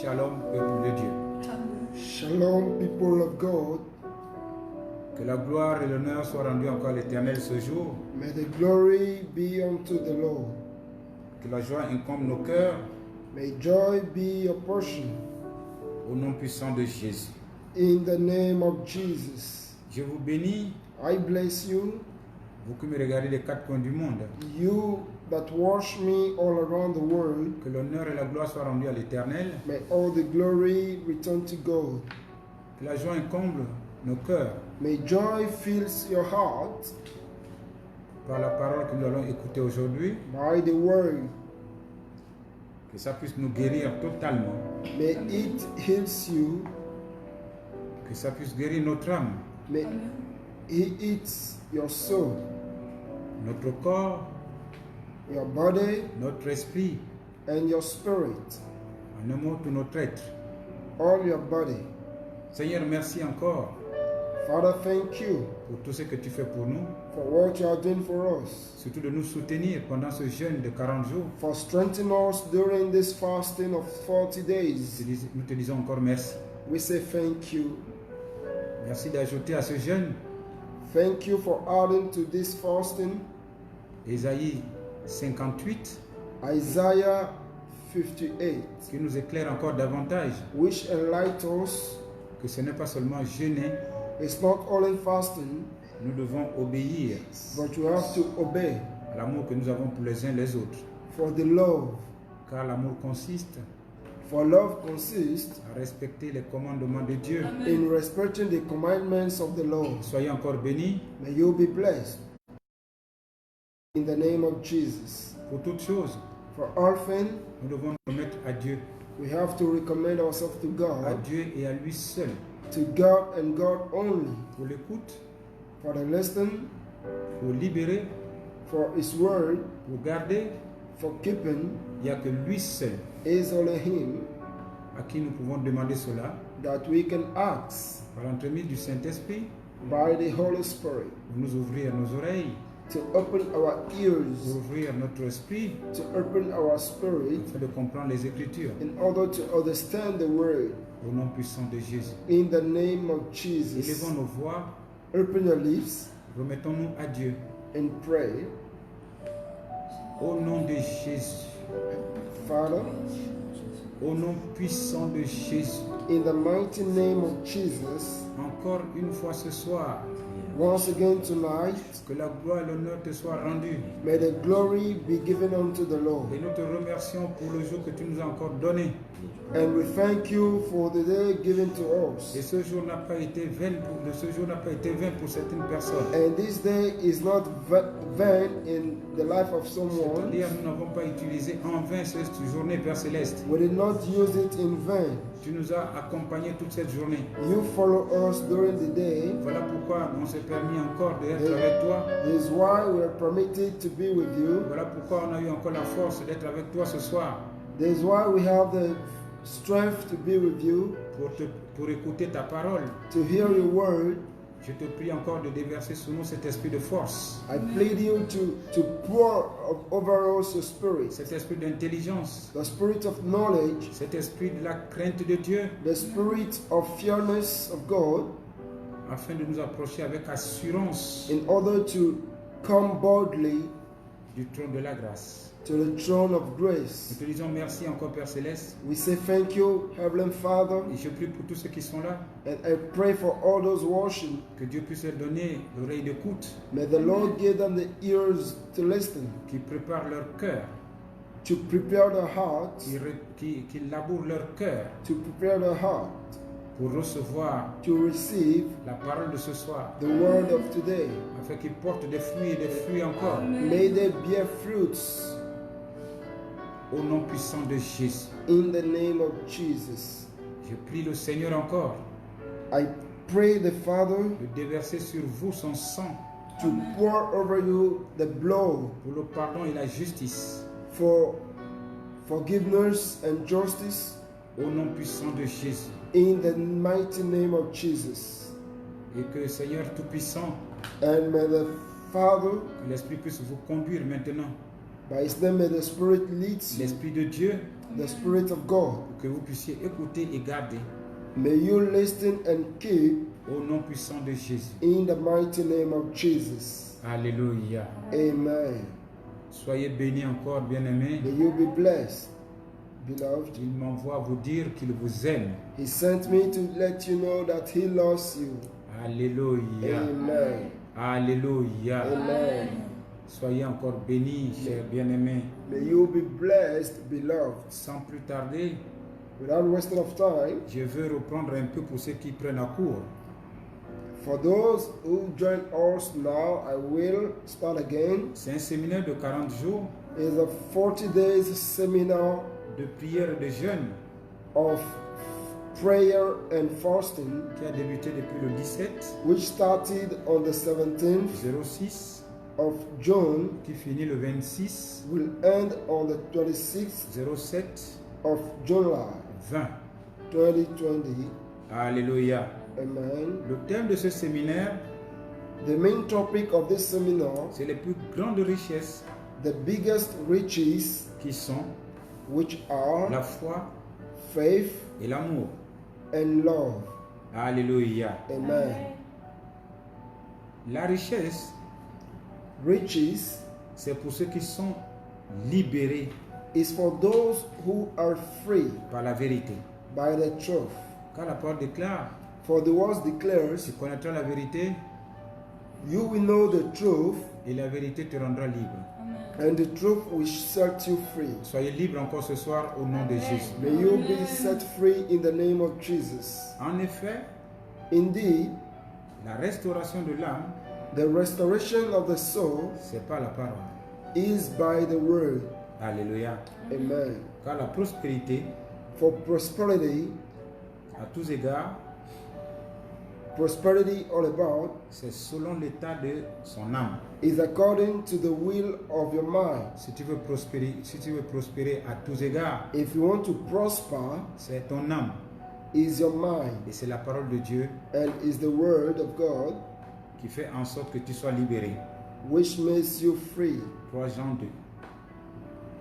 Shalom, peuple de Dieu. Shalom, people of God. Que la gloire et l'honneur soient rendus encore à l'Éternel ce jour. May the glory be unto the Lord. Que la joie incombe nos cœurs. May joy be your portion. Au nom puissant de Jésus. In the name of Jesus. Je vous bénis. I bless you. Vous qui me regardez des quatre coins du monde. You that watch me all around the world. Que l'honneur et la gloire soient rendus à l'Éternel. May all the glory return to God. Que la joie incombe nos cœurs. May joy fills your heart. Par la parole que nous allons écouter aujourd'hui. By the word. Que ça puisse nous guérir totalement. May it heals you. Que ça puisse guérir notre âme, May it eats your soul, notre corps, your body, notre esprit, and your spirit. en un mot tout notre être. All your body. Seigneur, merci encore Father, thank you pour tout ce que tu fais pour nous, for what you are doing for us, surtout de nous soutenir pendant ce jeûne de 40 jours. for strengthening us during this fasting of 40 days. Nous te disons encore merci. We say thank you. Merci d'ajouter à ce jeûne Thank you for adding to this fasting Ésaïe 58 Isaiah 58, qui nous éclaire encore davantage which enlightens us. que ce n'est pas seulement jeûner, It's not only fasting, nous devons obéir but you have to obey à l'amour que nous avons pour les uns les autres. for the love. Car l'amour consiste For love consists à respecter les commandements de Dieu. in respecting the commandments of the Lord. Soyez encore bénis May you be blessed. In the name of Jesus. pour toutes choses. For all things, Nous devons nous mettre à Dieu, we have to recommend ourselves to à God, Dieu et à lui seul. to God and God only, Pour l'écoute, for the listen, pour libérer, for His word, pour garder, for keeping. il n'y a que lui seul Is only Him à qui nous pouvons demander cela that we can ask par l'entremise du Saint-Esprit by the Holy Spirit pour nous ouvrir nos oreilles, to open our pour ears, ouvrir notre esprit to open our spirit afin de comprendre les Écritures in order to understand the word. au nom puissant de Jésus. In the name of Jesus, Élevons nos voix, open your lips remettons-nous à Dieu and pray. au nom de Jésus, Father, au nom puissant de Jésus. in the mighty name of Jesus, Encore une fois ce soir, once again tonight, que la gloire et l'honneur te soient rendus. may the glory be given unto the Lord. Et nous te remercions pour le jour que tu nous as encore donné. And we thank you for the day given to Et us. ce jour n'a pas été vain pour certaines personnes. And this day is not vain in the life of someone. C'est-à-dire, nous n'avons pas utilisé en vain cette journée, Père Céleste. We did not use it in vain. Tu nous as accompagnés toute cette journée. You follow us during the day. Voilà pourquoi on s'est permis encore d'être avec toi. This is why we are permitted to be with you. Voilà pourquoi on a eu encore la force d'être avec toi ce soir This is why we have the strength to be with you, pour écouter ta parole. to hear your word. Je te prie encore de déverser sur nous cet esprit de force, I plead you to pour over us your spirit, cet esprit d'intelligence, the spirit of knowledge, cet esprit de la crainte de Dieu, the spirit of fearness of God, afin de nous approcher avec assurance in order to come boldly du trône de la grâce. to the throne of Nous grace. te disons merci encore, Père Céleste, We say thank you, Heavenly Father, et je prie pour tous ceux qui sont là, and I pray for all those watching. que Dieu puisse leur donner l'oreille d'écoute, May the Lord give them the ears to listen, qui prépare leur cœur, to prepare their hearts, qui laboure leur cœur to prepare their heart pour recevoir to receive la parole de ce soir, the word of today. afin qu'ils portent des fruits et des fruits encore, May they bear fruits au nom puissant de Jésus. in the name of Jesus. Je prie le Seigneur encore I pray the Father de déverser sur vous son sang to pour over you the blood pour le pardon et la justice, for forgiveness and justice au nom puissant de Jésus. in the mighty name of Jesus. Et que Seigneur Tout-Puissant, And may the Father, que l'Esprit puisse vous conduire maintenant, by His name, may the Spirit lead you, l'Esprit de Dieu, the Spirit of God. pour que vous puissiez écouter et garder, May you listen and keep au nom puissant de Jésus. in the mighty name of Jesus. Alléluia. Amen. Soyez bénis encore, bien-aimés. May you be blessed, beloved. Il m'envoie vous dire qu'il vous aime. He sent me to let you know that He loves you. Alléluia. Amen. Alléluia. Amen. Soyez encore bénis, chers bien-aimés. May you be blessed, beloved. Sans plus tarder, Without wasting of time, je veux reprendre un peu pour ceux qui prennent à court. for those who join us now, I will start again. C'est un séminaire de 40 jours It's a 40 days seminar de prière et de jeûne of prayer and fasting, qui a débuté depuis le 17 which started on the 17th 06 of June, qui finit le 26 will end on the 26th 07 of July 20. 2020. Alléluia. Amen. Le thème de ce séminaire, The main topic of this seminar, c'est les plus grandes richesses the biggest riches, qui sont which are la foi faith et l'amour. and love. Alléluia. Amen. La richesse, Riches c'est pour ceux qui sont libérés is for those who are free par la vérité. by the truth. Car la parole déclare, For the word declares, tu connaîtras la vérité you will know the truth, et la vérité te rendra libre. and the truth will set you free. Soyez libres encore ce soir au nom de Jésus. May you be set free in the name of Jesus. En effet, Indeed, la restauration de l'âme, the restoration of the soul c'est pas la parole. is by the word. Alléluia. Amen. Car la prospérité, For prosperity, à tous égards, prosperity all about, c'est selon l'état de son âme. is according to the will of your mind. Si tu veux prospérer à tous égards, If you want to prosper, c'est ton âme. is your mind, Et c'est la parole de Dieu and is the word of God, qui fait en sorte que tu sois libéré. which makes you free. 3 Jean 2.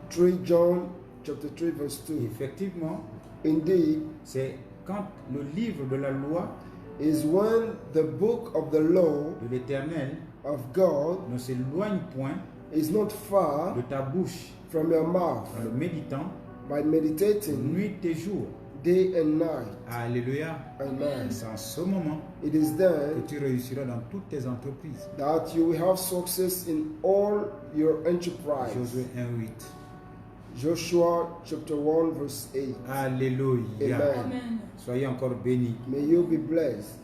3 John chapter 3 verse 2. Effectivement, Indeed, c'est quand le livre de la loi is when the book of the law de l'Éternel of God ne s'éloigne point is not far de ta bouche from your mouth, en le méditant by meditating nuit et jour. day and night. Alléluia. Amen. C'est en ce moment It is que then tu réussiras dans toutes tes entreprises. that you will have success in all your enterprise. Josué 1:8. Joshua chapter 1 verse 8. Alléluia. Amen. Soyez encore bénis. May you be blessed.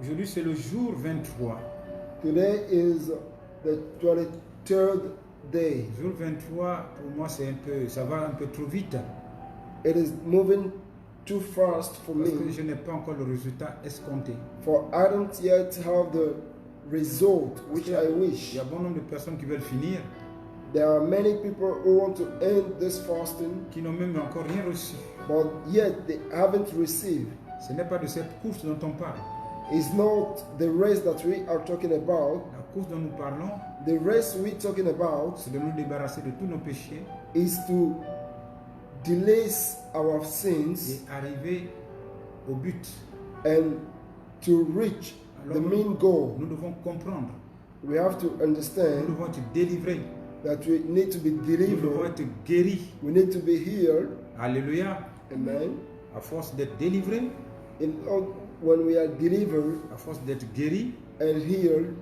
Aujourd'hui, c'est le jour 23. Today is the 23rd day. Jour 23, pour moi, ça va un peu trop vite. It is moving too fast for Parce que me, je n'ai pas encore le résultat escompté. for I don't yet have the result which I Il wish. y a bon nombre de personnes qui veulent finir, There are many people who want to end this fasting, qui n'ont même encore rien reçu. but yet they haven't received. Ce n'est pas de cette course dont on parle. It's not the race that we are talking about. La course dont nous parlons, The race we're talking about c'est de nous débarrasser de tous nos péchés is to delay our et sins arriver au but. and to reach the main goal. Nous devons comprendre, We have to nous understand devons être délivrés, that we need to be nous devons delivered. être guéris. We need to be healed. Alléluia. Amen. À force d'être délivrés, When we are delivered à force d'être guéris, and healed,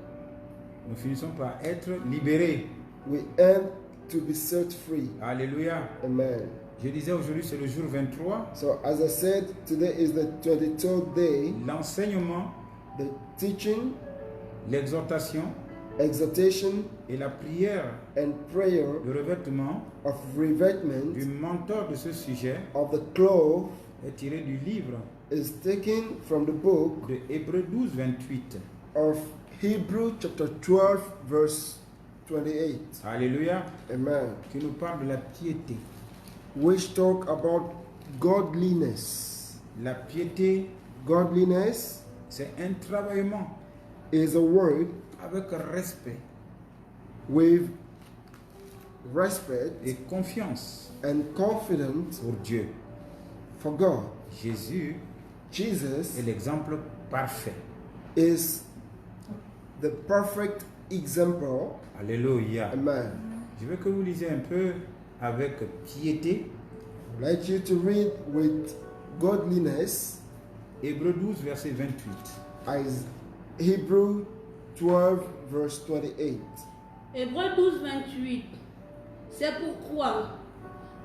nous finissons par être libérés. we end to be set free. Alléluia. Amen. Je disais aujourd'hui c'est le jour 23. So as I said, today is the 23rd day. L'enseignement, The teaching, l'exhortation exhortation, et la prière, and prayer le revêtement of revêtement du mentor de ce sujet of the cloth est tiré du livre is taken from the book de Hébreux 12, 28. of Hebrew chapter 12 verse 28. Alléluia. Amen. Qui nous parle de la piété. Which talk about godliness. La piété, Godliness c'est un travaillement is a word avec respect with respect et confiance and confidence pour Dieu. for God. Jésus Jesus est l'exemple parfait. is the perfect example. Alléluia. Amen. Je veux que vous lisiez un peu avec piété. I'd like you to read with godliness Hébreux 12, verset 28. as Hebrew 12 verse 28. Hébreux 12, 28. C'est pourquoi,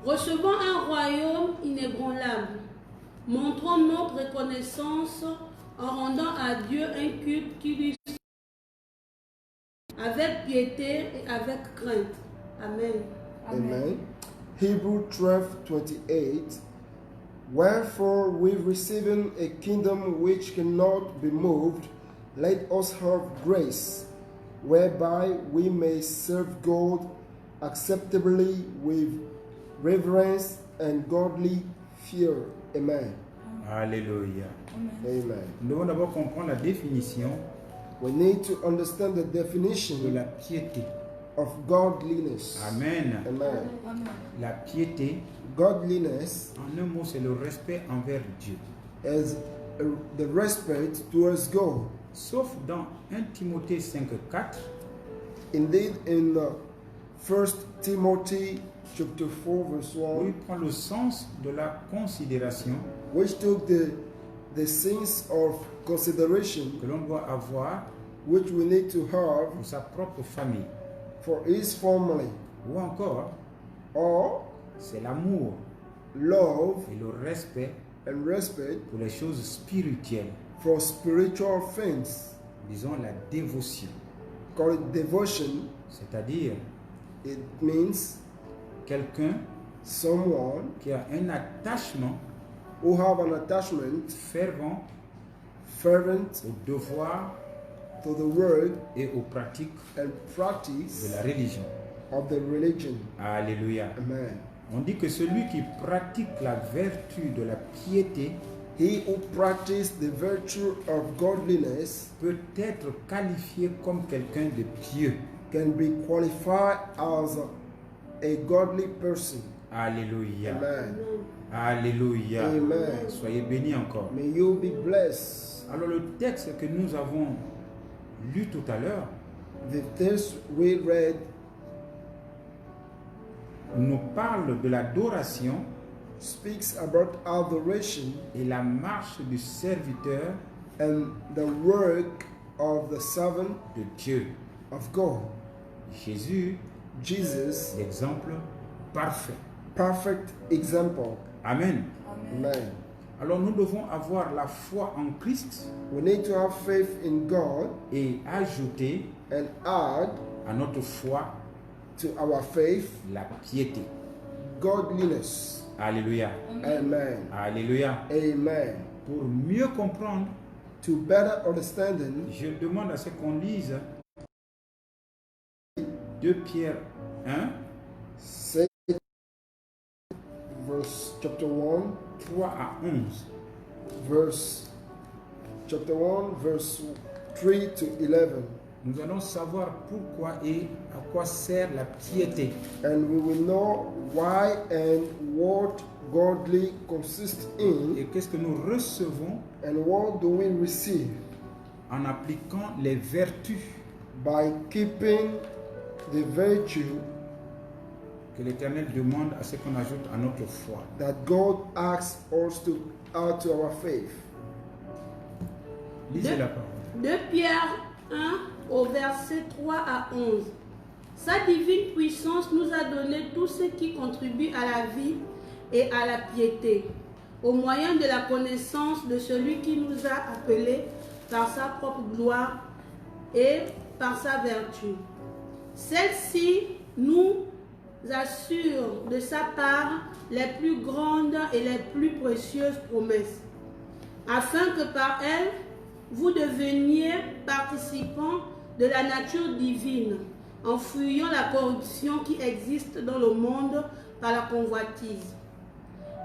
recevant un royaume inébranlable, montrons notre reconnaissance en rendant à Dieu un culte qui lui avec piété et avec crainte. Amen. Amen. Hebrews 12:28. Wherefore we receiving a kingdom which cannot be moved, let us have grace, whereby we may serve God acceptably with reverence and godly fear. Amen. Alléluia. Amen. Nous devons d'abord comprendre la définition We need to understand the de definition la piété. of godliness. Amen. Amen. La piété, Godliness en un mot, c'est le respect envers Dieu. is the respect towards God. Sauf dans 1 Timothée 5:4, Indeed, in 1 Timothy chapter 4 verse où 1, il prend le sens de la considération which took the sense of consideration que l'on doit avoir which we need to have pour sa propre famille. for his family, Ou encore, or c'est l'amour love et le respect and respect pour les choses spirituelles. for spiritual things. Disons la dévotion. Call it devotion. C'est-à-dire It means quelqu'un someone qui a un attachement who have an attachment, fervent fervent au devoir to the word et aux pratiques and de practice la religion. of the religion. Alléluia. Amen. On dit que celui qui pratique la vertu de la piété He who practices the virtue of godliness peut être qualifié comme quelqu'un de pieux. can be qualified as a godly person. Alléluia. Amen. Alléluia. Amen. Soyez bénis encore. May you be blessed. Alors le texte que nous avons lu tout à l'heure The text we read nous parle de l'adoration speaks about adoration et la marche du serviteur and the work of the servant de Dieu. of God. Jésus, Jesus, l'exemple parfait. perfect example. Amen. Amen. Alors nous devons avoir la foi en Christ We need to have faith in God et ajouter and add à notre foi to our faith la piété. godliness. Alléluia. Amen. Alléluia. Amen. Pour mieux comprendre, To better understanding, je demande à ce qu'on lise 2 Pierre 1, say verse chapter 1, 3 à 11. verse chapter 1, verse 3 to 11. Nous allons savoir pourquoi et à quoi sert la piété. And we will know why and what godly consists in, Et qu'est-ce que nous recevons and what do we receive en appliquant les vertus by keeping the virtue que l'Éternel demande à ce qu'on ajoute à notre foi. that God asks us to add to our faith. Lisez la parole. 2 Pierre 1 au verset 3 à 11. Sa divine puissance nous a donné tout ce qui contribue à la vie et à la piété, au moyen de la connaissance de celui qui nous a appelés par sa propre gloire et par sa vertu. Celle-ci nous assure de sa part les plus grandes et les plus précieuses promesses, afin que par elle, vous deveniez participants de la nature divine, en fuyant la corruption qui existe dans le monde par la convoitise.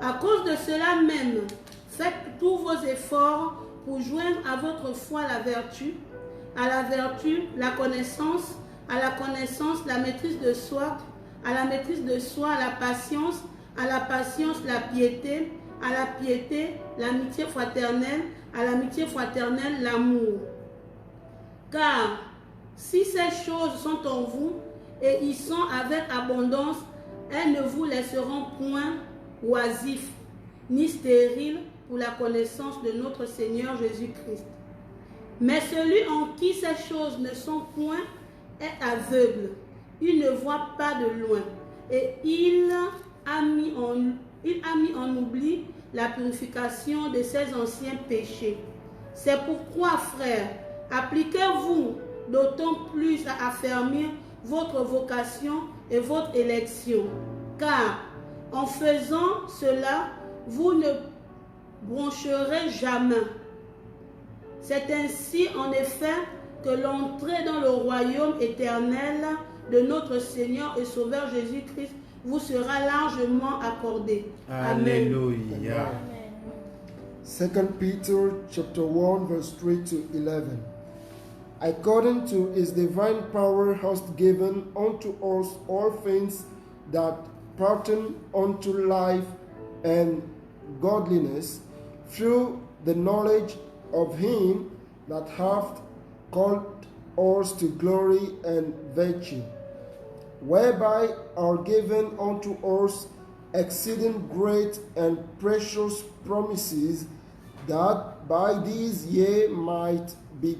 À cause de cela même, faites tous vos efforts pour joindre à votre foi la vertu, à la vertu la connaissance, à la connaissance la maîtrise de soi, à la maîtrise de soi la patience, à la patience la piété, à la piété l'amitié fraternelle, à l'amitié fraternelle l'amour. Car si ces choses sont en vous et y sont avec abondance, elles ne vous laisseront point oisifs ni stériles pour la connaissance de notre Seigneur Jésus-Christ. Mais celui en qui ces choses ne sont point est aveugle. Il ne voit pas de loin et il a mis en oubli la purification de ses anciens péchés. C'est pourquoi, frères, appliquez-vous d'autant plus à affermir votre vocation et votre élection. Car En faisant cela, vous ne broncherez jamais. C'est ainsi en effet que l'entrée dans le royaume éternel de notre Seigneur et Sauveur Jésus-Christ vous sera largement accordée. Amen. Alléluia. 2 Peter chapter 1 verse 3 to 11. According to his divine power hath given unto us all things that pertain unto life and godliness, through the knowledge of him that hath called us to glory and virtue, whereby are given unto us exceeding great and precious promises, that by these ye might be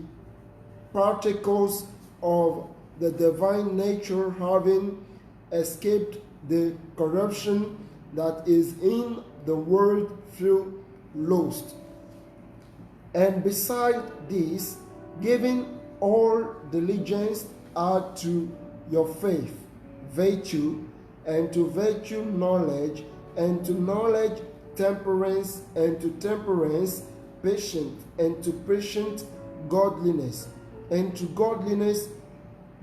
partakers of the divine nature, having escaped the corruption that is in the world through lust. And beside this, giving all diligence, add to your faith virtue, and to virtue knowledge, and to knowledge temperance, and to temperance patience, and to patience godliness, and to godliness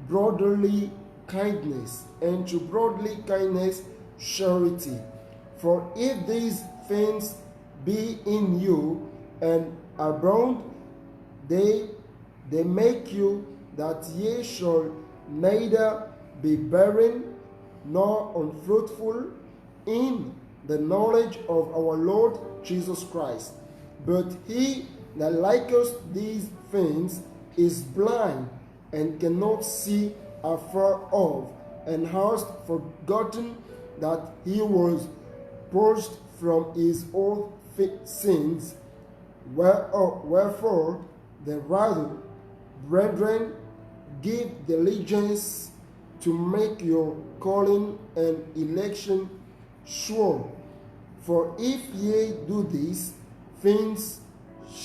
brotherly kindness, and to brotherly kindness charity. For if these things be in you and abound, they make you that ye shall neither be barren nor unfruitful in the knowledge of our Lord Jesus Christ. But he that liketh these things is blind and cannot see afar off, and has forgotten that he was purged from his old sins. Wherefore the rather, brethren, give diligence to make your calling and election sure. For if ye do these things,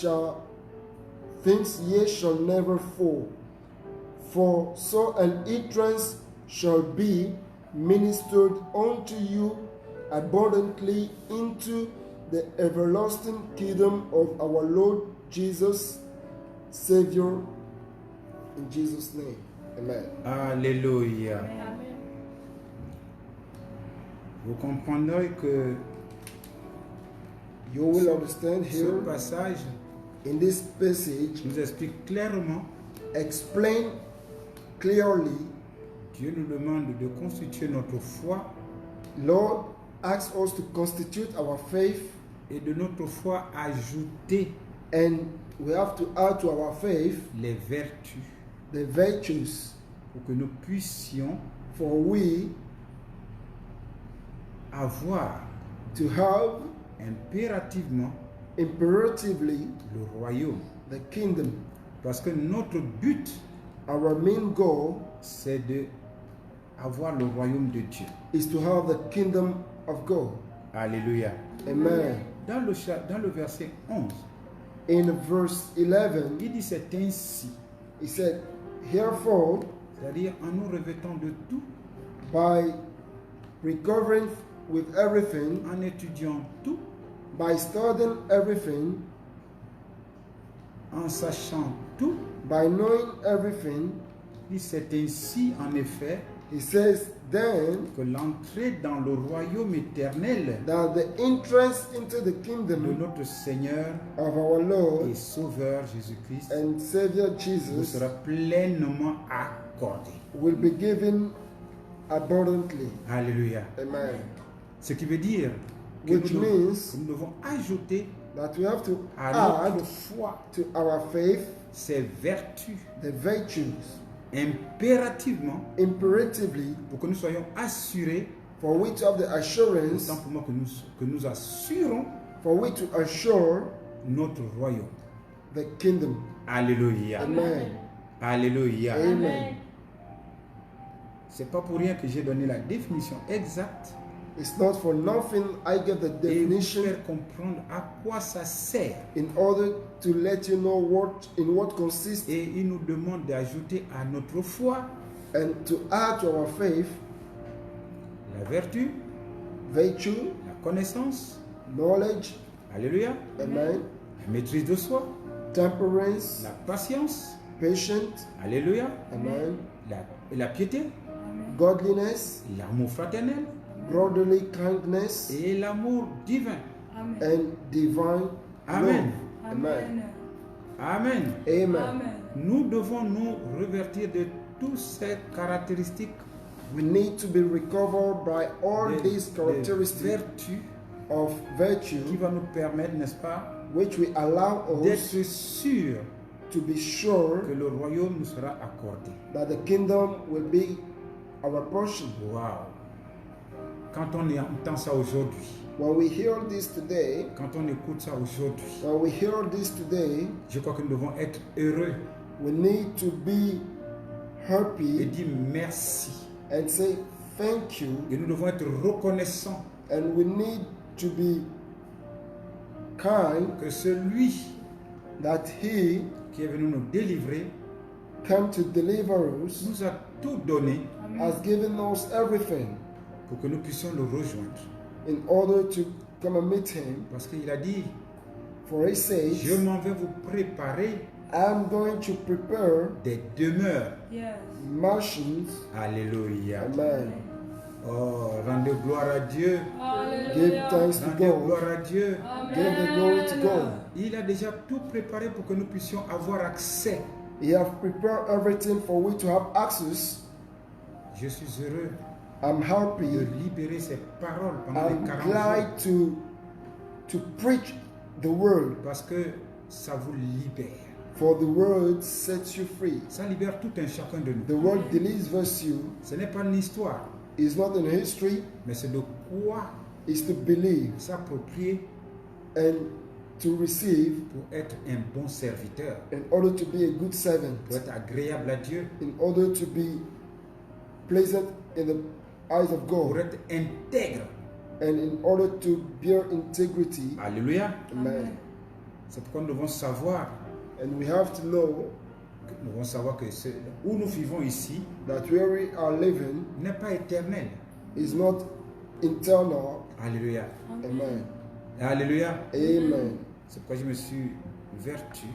ye shall never fall. For so an entrance shall be ministered unto you abundantly into the everlasting kingdom of our Lord Jesus, Savior, in Jesus' name. Amen. Alléluia. Vous comprendrez que You will understand ce here passage in this passage, nous explique clairement, explain clearly, Dieu nous demande de constituer notre foi Lord asks us to constitute our faith, et de notre foi ajouter and we have to add to our faith les vertus the virtues, pour que nous puissions for we avoir to have impérativement imperatively le royaume. the kingdom. Parce que notre but, Our main goal c'est de avoir le royaume de Dieu. is to have the kingdom of God. Alléluia. Amen. Dans le verset 11, In verse 11, il dit c'est ainsi, he said, Herefore, c'est-à-dire en nous revêtant de tout, by recovering with everything, en étudiant tout, by studying everything, en sachant tout, by knowing everything, il dit c'est ainsi en effet he says, then que l'entrée dans le royaume éternel that the entrance into the de kingdom notre Seigneur of our et Lord Sauveur Jésus-Christ and Savior vous Jesus sera pleinement accordée. will be given abundantly. Alléluia. Amen. Ce qui veut dire que Which nous means devons ajouter that we have to à add notre foi to our faith ces vertus the virtues impérativement imperatively, pour que nous soyons assurés, for we to have the assurance, autant pour moi que nous assurons for we to assure notre royaume. the kingdom. Alléluia. Amen. Alléluia. Amen. C'est pas pour rien que j'ai donné la définition exacte It's not for nothing I give the et vous definition faire comprendre à quoi ça sert. in order to let you know what consists, Et il nous demande d'ajouter à notre foi and to add to our faith la vertu, virtue, la connaissance, knowledge, alléluia, amen, la maîtrise de soi, temperance, la patience, patience, alléluia, amen, la piété, godliness, l'amour fraternel brotherly kindness, et l'amour divin. and divine Amen. love. Amen. Amen. Amen. Nous devons nous revertir de toutes ces caractéristiques We need to be recovered by all these de characteristics vertu of qui virtue, va nous permettre, n'est-ce pas, which will allow us d'être sûrs to be sure que le royaume nous sera accordé. that the kingdom will be our portion. Waouh! Quand on entend ça aujourd'hui, When we hear this today, quand on écoute ça aujourd'hui, when we hear this today, je crois que nous devons être heureux we need to be et happy dire merci. and say thank you, Et nous devons être reconnaissants and we need to be kind que celui that he qui est venu nous délivrer came to deliver us, nous a tout donné has given us everything pour que nous puissions le rejoindre. in order to come and meet him. Parce qu'il a dit, For he says, je m'en vais vous préparer I'm going to prepare des demeures. mansions. Alléluia. Amen. Oh, rendez gloire à Dieu. Give thanks to Rendez God. gloire à Dieu. Give the glory to God. Il a déjà tout préparé pour que nous puissions avoir accès. He have prepared everything for we to have access. Je suis heureux I'm de happy. libérer ces paroles pendant I'm les 40 jours. glad to preach the word, Parce que ça vous libère. for the word sets you free. Ça libère tout un chacun de The nous. word delivers you. Ce n'est pas une histoire, It's not in history. mais c'est de quoi It's to believe s'approprier and to receive pour être un bon serviteur, in order to be a good servant, pour être agréable à Dieu, in order to be pleasant in the eyes of pour God, être intègre. and in order to bear integrity. Alléluia. Amen. C'est pourquoi nous devons savoir, And we have to know que où nous vivons ici that where we are living n'est pas éternel. is not internal. Alléluia. Amen. Alléluia. Amen. C'est pourquoi je me suis vertu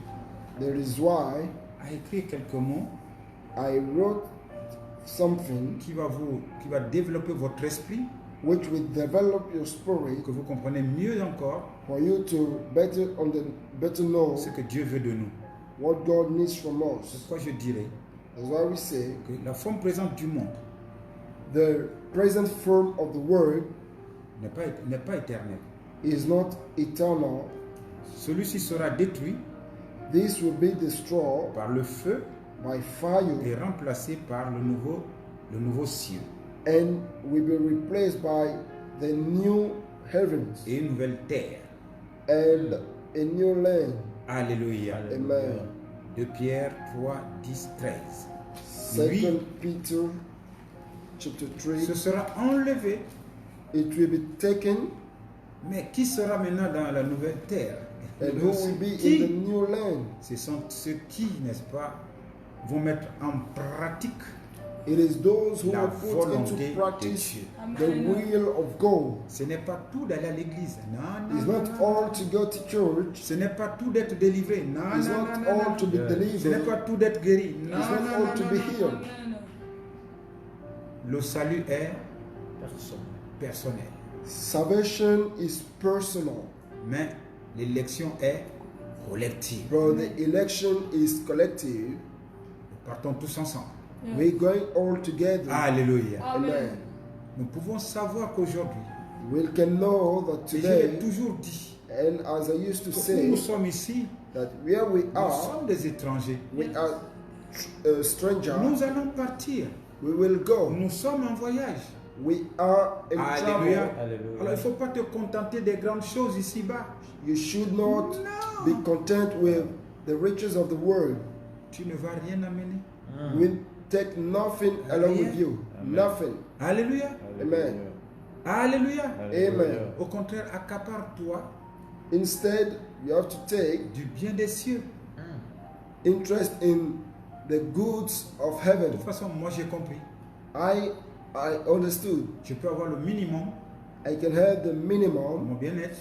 That is why à écrire quelques mots I wrote something qui va développer votre esprit, which will develop your pour spirit que vous compreniez mieux encore for you to better know ce que Dieu veut de nous. what God needs from C'est us. pourquoi je dirais That's why we say que la forme présente du monde the present form of the word n'est pas éternelle. is not eternal. Celui-ci sera détruit This will be destroyed par le feu by et fire remplacé par le nouveau ciel and will be replaced by the new heavens et une nouvelle terre. and a new land. Alléluia. Amen. 2 Pierre 3, 10, 13. 2 Peter chapter 3. Ce sera enlevé, It will be taken, mais qui sera maintenant dans la nouvelle terre? and who will be Qui? in the new land? Ce sont ceux qui, n'est-ce pas, vont mettre en pratique It is those who la will put volonté into de practice Dieu. the will of God. Ce n'est pas tout d'aller à l'église. Non, It's non, not non, all non. to go to church. Ce n'est pas tout d'être délivré. Non, It's non, not non, non, all non. to be Ce n'est delivered. pas tout d'être guéri. Non, It's not non, all non, to non, be non. healed. Le salut est personnel. Salvation is personal, Mais l'élection est collective. but the election is collective. Nous partons tous ensemble. We're going all together. Alléluia. Amen. Nous pouvons savoir qu'aujourd'hui, We can know that et je l'ai today, toujours dit, and as I used to où say, nous sommes ici, that where we nous are, sommes des étrangers. we are strangers. Nous allons partir. We will go. Nous sommes en voyage. We are in Alléluia. travel. Alors il ne faut pas te contenter des grandes choses ici-bas. You should not Non. be content with the riches of the world. Tu ne vas rien amener. We take nothing along with you. Nothing. Alléluia. Amen. Alléluia. Amen. Au contraire, accapare-toi Instead, you have to take du bien des cieux. interest in the goods of De heaven. toute façon, moi j'ai compris. I understood. Je peux avoir le minimum I can have the pour minimum mon bien-être,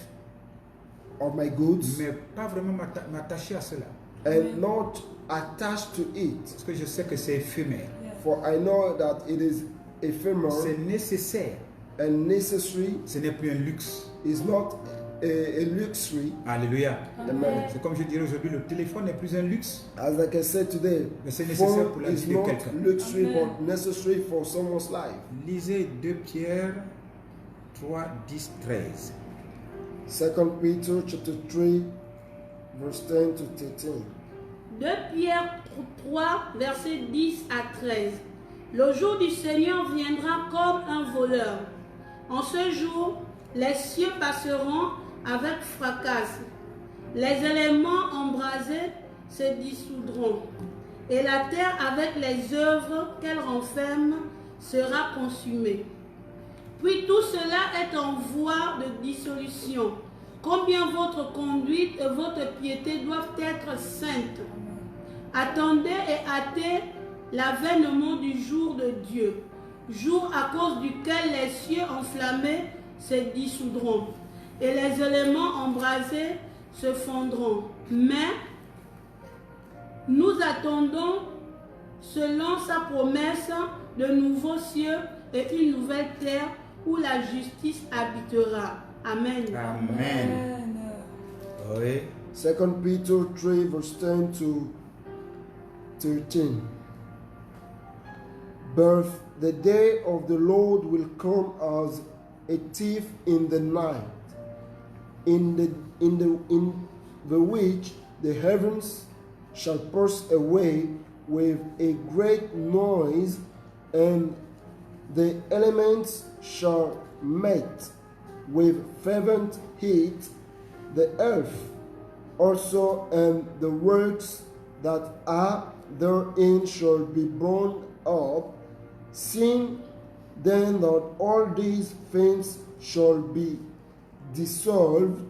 of my goods mais pas vraiment m'attacher à cela. and not attached to it. Parce que je sais que c'est éphémère. For I know that it is C'est ephemeral nécessaire. and necessary. Ce n'est plus un luxe. It's not a luxury. Alléluia. Amen. C'est comme je dirais aujourd'hui, le téléphone n'est plus un luxe, As like I said today, mais c'est nécessaire pour phone la is vie de not quelqu'un. luxury but necessary for someone's life. Lisez 2 Pierre 3, 10, 13. 2 Peter chapter 3, verse 10 to 13. 2 Pierre 3, versets 10 à 13. Le jour du Seigneur viendra comme un voleur. En ce jour, les cieux passeront avec fracas. Les éléments embrasés se dissoudront. Et la terre avec les œuvres qu'elle renferme sera consumée. Puis tout cela est en voie de dissolution. Combien votre conduite et votre piété doivent être saintes. Attendez et hâtez l'avènement du jour de Dieu, jour à cause duquel les cieux enflammés se dissoudront et les éléments embrasés se fondront. Mais nous attendons, selon sa promesse, de nouveaux cieux et une nouvelle terre où la justice habitera. Amen. Amen. Oui. 2 Peter 3, verse 10 to 13. But the day of the Lord will come as a thief in the night, in the which the heavens shall pass away with a great noise, and the elements shall melt with fervent heat. The earth also and the works that are therein shall be burned up. Seeing then that all these things shall be dissolved,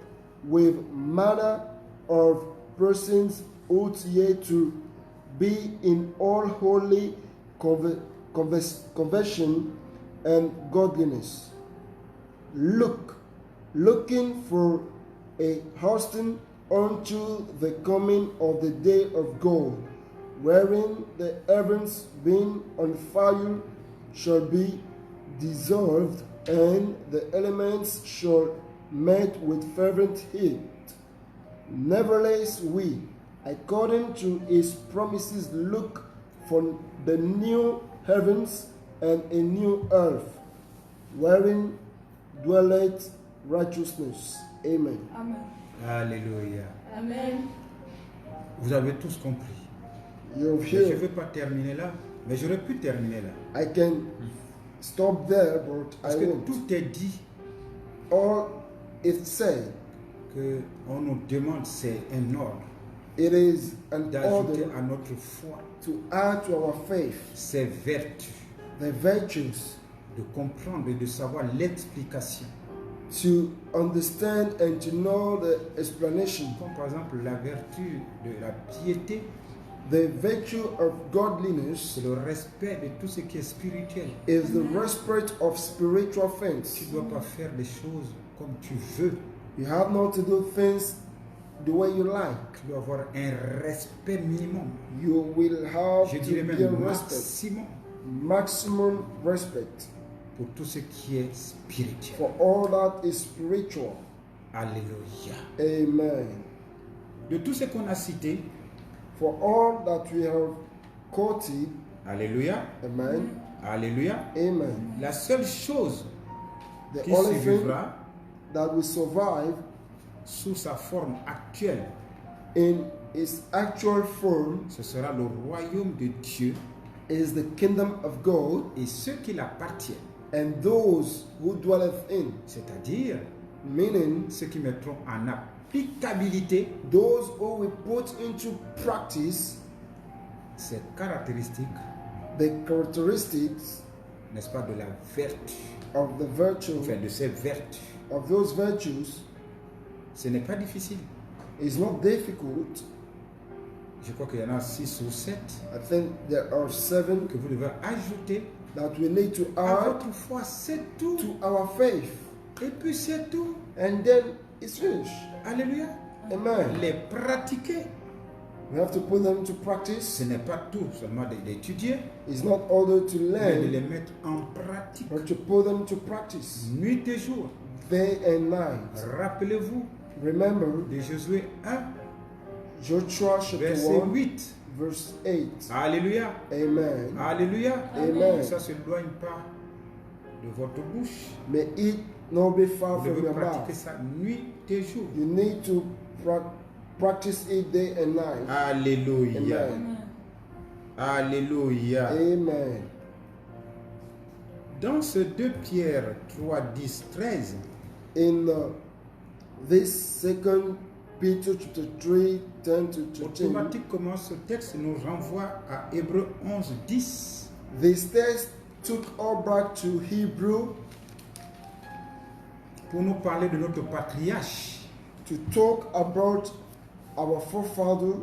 with manner of persons ought ye to be in all holy conversion and godliness. Looking for a hastening unto the coming of the day of God, wherein the heavens being on fire shall be dissolved, and the elements shall melt with fervent heat. Nevertheless, we, according to his promises, look for the new heavens and a new earth, wherein dwelleth righteousness. Amen. Amen. Alléluia. Amen. Vous avez tous compris. You're Mais je ne here. veux pas terminer là, mais j'aurais pu terminer là. I can stop there, but Parce I que won't. tout est dit, All it said, que on nous demande, c'est un ordre it is an d'ajouter order à notre foi to add to our faith ces vertus, the virtues, de comprendre et de savoir l'explication. to understand and to know the explanation. Comme par exemple la vertu de la piété, The virtue of godliness c'est le respect de tout ce qui est spirituel. is the respect of spiritual Tu ne things. dois pas faire des choses comme tu veux. You have not to do things the way you like. Tu dois avoir un respect minimum. You will have Je to dirais be même a respect, maximum maximum respect pour tout ce qui est spirituel. for all that is spiritual. Alléluia. Amen. De tout ce qu'on a cité, For all that we have quoted, alléluia, amen, alléluia, amen. la seule chose The qui only thing survivra that will survive sous sa forme actuelle, in its actual form ce sera le royaume de Dieu is the kingdom of God et ceux qui l'appartiennent, and those who dwelleth in, c'est-à-dire meaning ceux qui mettront en applicabilité those who will put into practice ces caractéristiques, the characteristics n'est-ce pas, de la vertu, of the virtue, enfin de ces vertus. of those virtues. Ce n'est pas difficile. Is not difficult. Je crois qu'il y en a 6 ou 7 I think there are 7 que vous devez ajouter that we need to à add votre foi, c'est tout. to our faith. Et puis c'est tout. and then it's finished. Alléluia. Amen. Les pratiquer. We have to put them to Ce practice. n'est pas tout seulement d'étudier, It's not order to mais de les learn, mettre en pratique. but to put them to practice Nuit et jour. day and night. Rappelez-vous Remember de Josué 1, Joshua chapter verset 1, 8. verse 8. Alléluia. Amen. Alléluia. Amen. Que ça ne s'éloigne pas de votre bouche. May it not be far Vous from devez your pratiquer mouth. ça nuit et jour. You need to practice it day and night. Alléluia. Amen. Alléluia. Amen. Dans ce 2 Pierre 3, 10, 13, In this second Peter chapter 3, 10 to 13, automatiquement ce texte nous renvoie à Hébreux 11, 10. this text took all back to Hebrew Pour nous parler de notre patriarche, to talk about our forefather,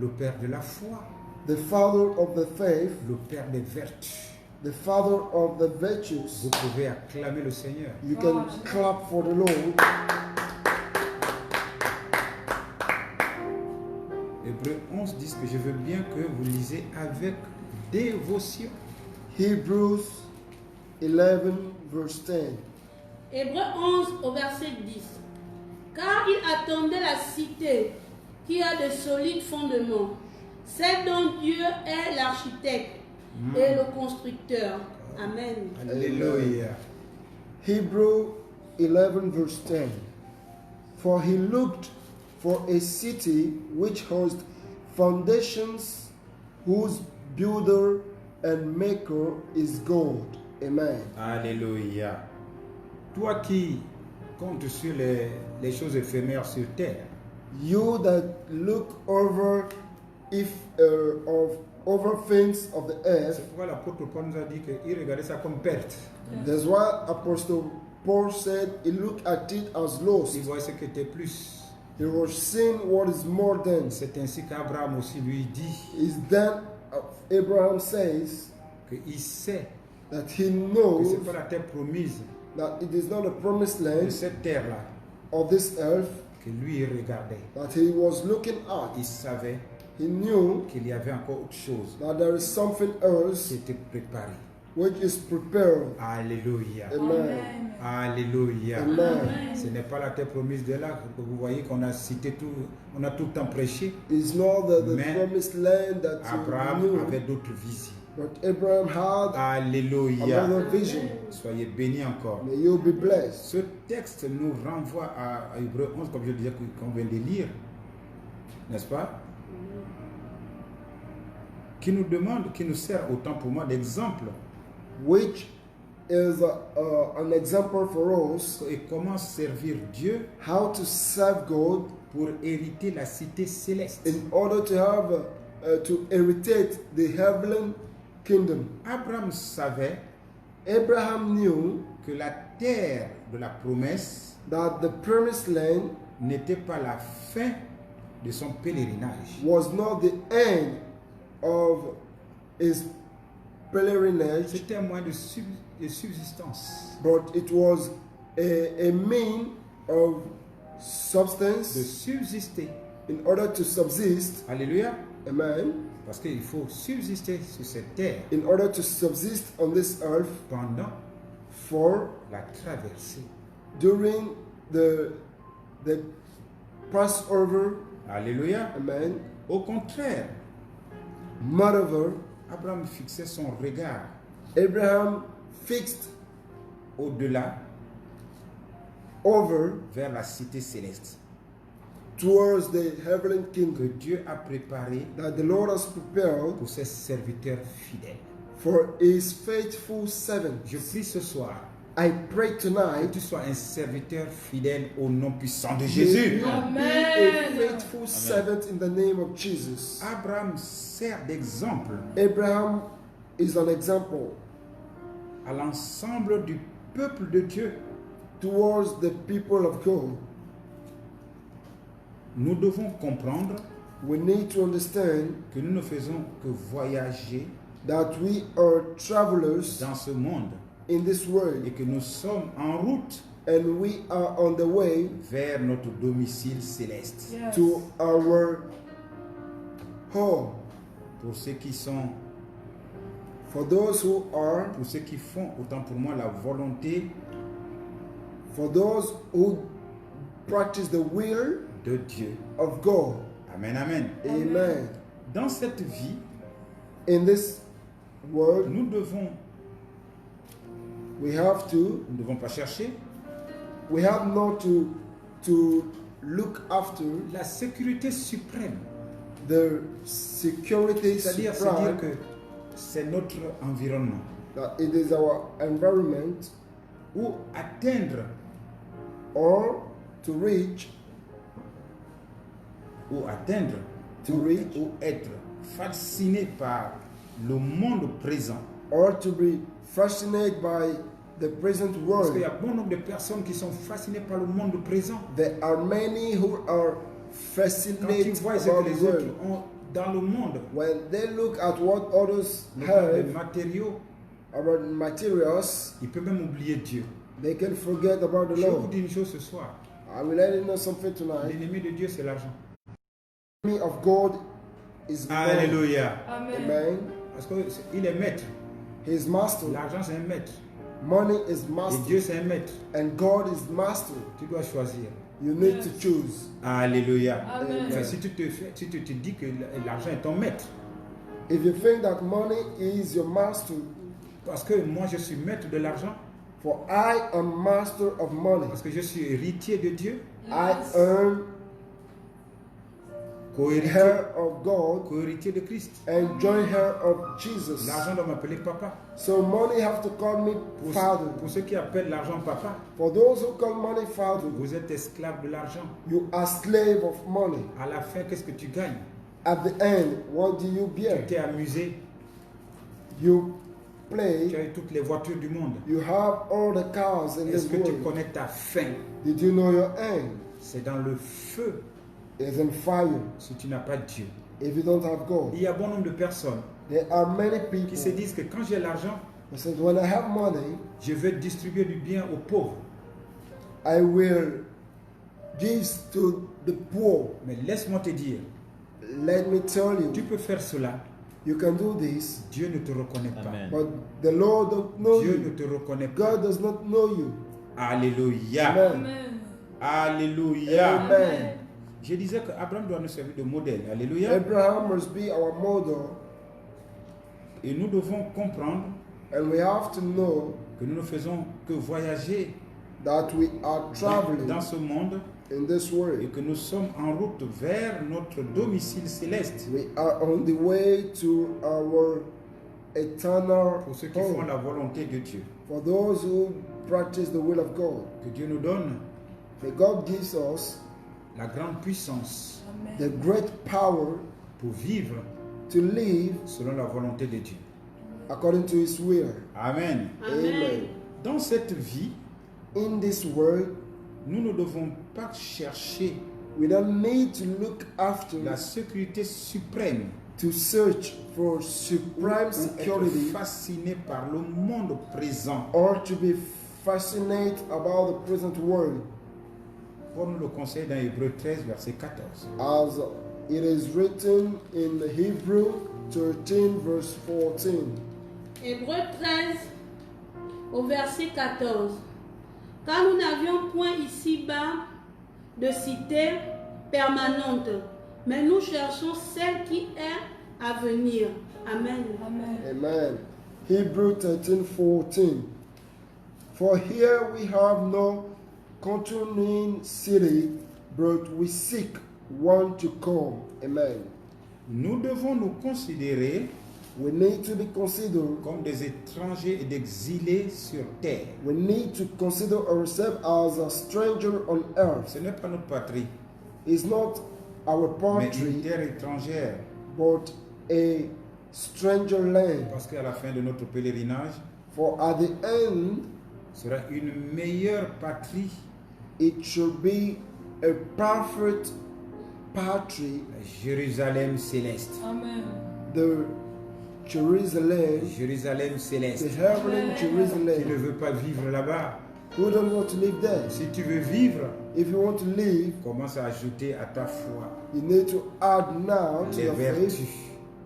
le père de la foi, the father of the faith, le père des vertus. the father of the virtues. Vous pouvez acclamer le Seigneur. You can clap for the Lord. Hébreux 11, 10 que je veux bien que vous lisez avec dévotion. Hebrews 11, verse 10. Hébreux 11 au verset 10. Car il attendait la cité qui a de solides fondements, celle dont Dieu est l'architecte et le constructeur. Amen. Alléluia. Hebrew 11, verse 10. For he looked for a city which has foundations, whose builder and maker is God. Amen. Alléluia. Toi qui comptes sur les choses éphémères sur terre, You that look over over things of the earth. c'est pourquoi l'apôtre Paul nous a dit qu'il regardait ça comme perte. That's why Apostle Paul said he looked at it as lost. Il voyait ce qui était plus. He was seeing what is more than. C'est ainsi qu'Abraham aussi lui dit Is then Abraham says qu'il sait that he que knows ce n'est pas la terre promise that it is not a promised de land cette terre-là of this earth que lui il regardait. that he was looking at. Il savait He knew qu'il y avait encore autre chose that there is something qui else était préparé. which is prepared. Alléluia. Amen. Alléluia. Amen. Ce n'est pas la terre promise de là que vous voyez qu'on a cité tout, on a tout le temps prêché. It's not the Mais promised land that you Abraham knew, avait d'autres visions. but Abraham had Alléluia. another vision. Soyez bénis encore. May you be blessed. Ce texte nous renvoie à Hébreux 11, comme je disais, qu'on vient de lire, n'est-ce pas? Qui nous demande, qui nous sert autant pour moi d'exemple. Which is an example for us Et comment servir Dieu how to serve God pour hériter la cité céleste. in order to have to inherit the heavenly kingdom. Abraham savait Abraham knew que la terre de la promesse that the promised land n'était pas la fin de son pèlerinage. was not the end of his pilgrimage, C'était un moyen de subsistance, but it was a mean of de substance subsister. in order to subsist. Alléluia. Amen. Parce qu'il faut subsister sur cette terre In order to subsist on this earth pendant for la traversée. during the Passover. Alléluia. Amen. Au contraire, Moreover, Abraham fixait son regard Abraham fixed au-delà over vers la cité céleste towards the heavenly que kingdom Dieu a préparée that the Lord has prepared pour ses serviteurs fidèles. for his faithful servants. Je prie ce soir I pray que tonight tu sois un serviteur fidèle au nom puissant de may Jésus. you be a faithful servant in the name of Jesus. Abraham sert d'exemple Abraham is an example à l'ensemble du peuple de Dieu. towards the people of God. Nous devons comprendre We need to understand que nous ne faisons que voyager that we are travelers dans ce monde in this et world, que nous sommes en route and we are on the way vers notre domicile céleste. Yes. to our home. Pour ceux qui sont, For those who are, pour ceux qui font, autant pour moi, la volonté for those who practice the will de Dieu. of God. Amen, amen. Amen. Dans cette vie, In this world, nous devons, we have to, nous ne devons pas chercher we have not to look after la sécurité suprême. the security C'est-à-dire se dire supreme, que c'est notre environnement. that it is our environment, Ou atteindre, or to reach, ou To reach. ou être fasciné par le monde présent. or to be fascinated by the present Parce qu'il y world. a bon nombre de personnes qui sont fascinées par le monde présent. There are many who are Quand ils fascinated voient ce about que the les autres world. ont dans le monde, When they look at what others les have matériaux, about materials, ils peuvent même oublier Dieu. they can forget about the Je vais vous Lord. dire une chose ce soir. I will let you know something tonight. L'ennemi de Dieu, c'est l'argent. The enemy of God is money. Alléluia. Amen. Amen. Parce qu'il est maître. His master. L'argent, c'est un maître. Money is Et master. Dieu, c'est un maître. And God is master. Tu dois choisir. You need Yes. to choose. Alléluia. Amen. Mais si tu te dis que l'argent est ton maître, If you think that money is your master, parce que moi je suis maître de l'argent, for I am master of money. parce que je suis héritier de Dieu, I Yes. am co-héritier, heir of God co-héritier de Christ. and joint heir of Jesus. L'argent doit m'appeler papa. So money have to call me father. Pour ceux qui appellent l'argent papa, For those who call money father, vous êtes esclave de l'argent. you are slave of money. À la fin, qu'est-ce que tu gagnes? At the end, what do you Tu get? t'es amusé, You tu play. as eu toutes les voitures du monde. You have all the cars in Est-ce this que tu world. connais ta fin? Did you know your end C'est dans le feu is in fire si tu n'as pas Dieu. if you don't have God? Il y a bon nombre de personnes There are many qui se people disent que quand j'ai l'argent, who say, when I have money, je veux distribuer du bien aux pauvres. I will give to the poor. Mais laisse-moi te dire, Let me tell tu you, peux faire cela, you can do this, Dieu ne te reconnaît pas. Amen. but the Lord don't know Dieu ne you. te reconnaît pas. God does not know you. Alléluia. Amen. Amen. Alléluia. Amen. Je disais que Abraham doit nous servir de modèle. Alléluia. Abraham must be our model, Et nous devons comprendre and we have to know que nous ne faisons que voyager that we are traveling dans ce monde in this et world. que nous sommes en route vers notre domicile céleste. We are on the way to our eternal Pour ceux qui font home. la volonté de Dieu. For those who practice the will of God, Que Dieu nous donne may God gives us la grande puissance the great power pour vivre to live selon la volonté de Dieu. according to His will. Amen. Amen. Dans cette vie, In this world, nous ne devons pas chercher we don't need to look after la sécurité suprême to search for ou supreme être security fasciné par le monde présent. or to be fascinated about the present world, Paul nous le conseille dans Hébreux 13, verset 14. as it is written in Hebrew 13, verse 14. Hébreux 13, au verset 14. Car nous n'avions point ici-bas de cité permanente, mais nous cherchons celle qui est à venir. Amen. Amen. Amen. Hebrew 13, 14. For here we have no continuing city, but we seek one to come. Amen. Nous devons nous considérer We need to be considered. comme des étrangers et d'exilés sur terre. We need to consider ourselves as a stranger on earth. Ce n'est pas notre patrie, It's not our mais une country, terre étrangère. but a stranger land. Parce qu'à la fin de notre pèlerinage, For at the end, sera une meilleure patrie, it should be a perfect patrie, Jérusalem céleste. Amen. the Jerusalem, Jérusalem the céleste. heavenly Tu ne Jerusalem. veux pas vivre là-bas. Who don't want to live there? Si tu veux vivre, If you want to live, commence à ajouter à ta foi you need to add now to les your vertus, faith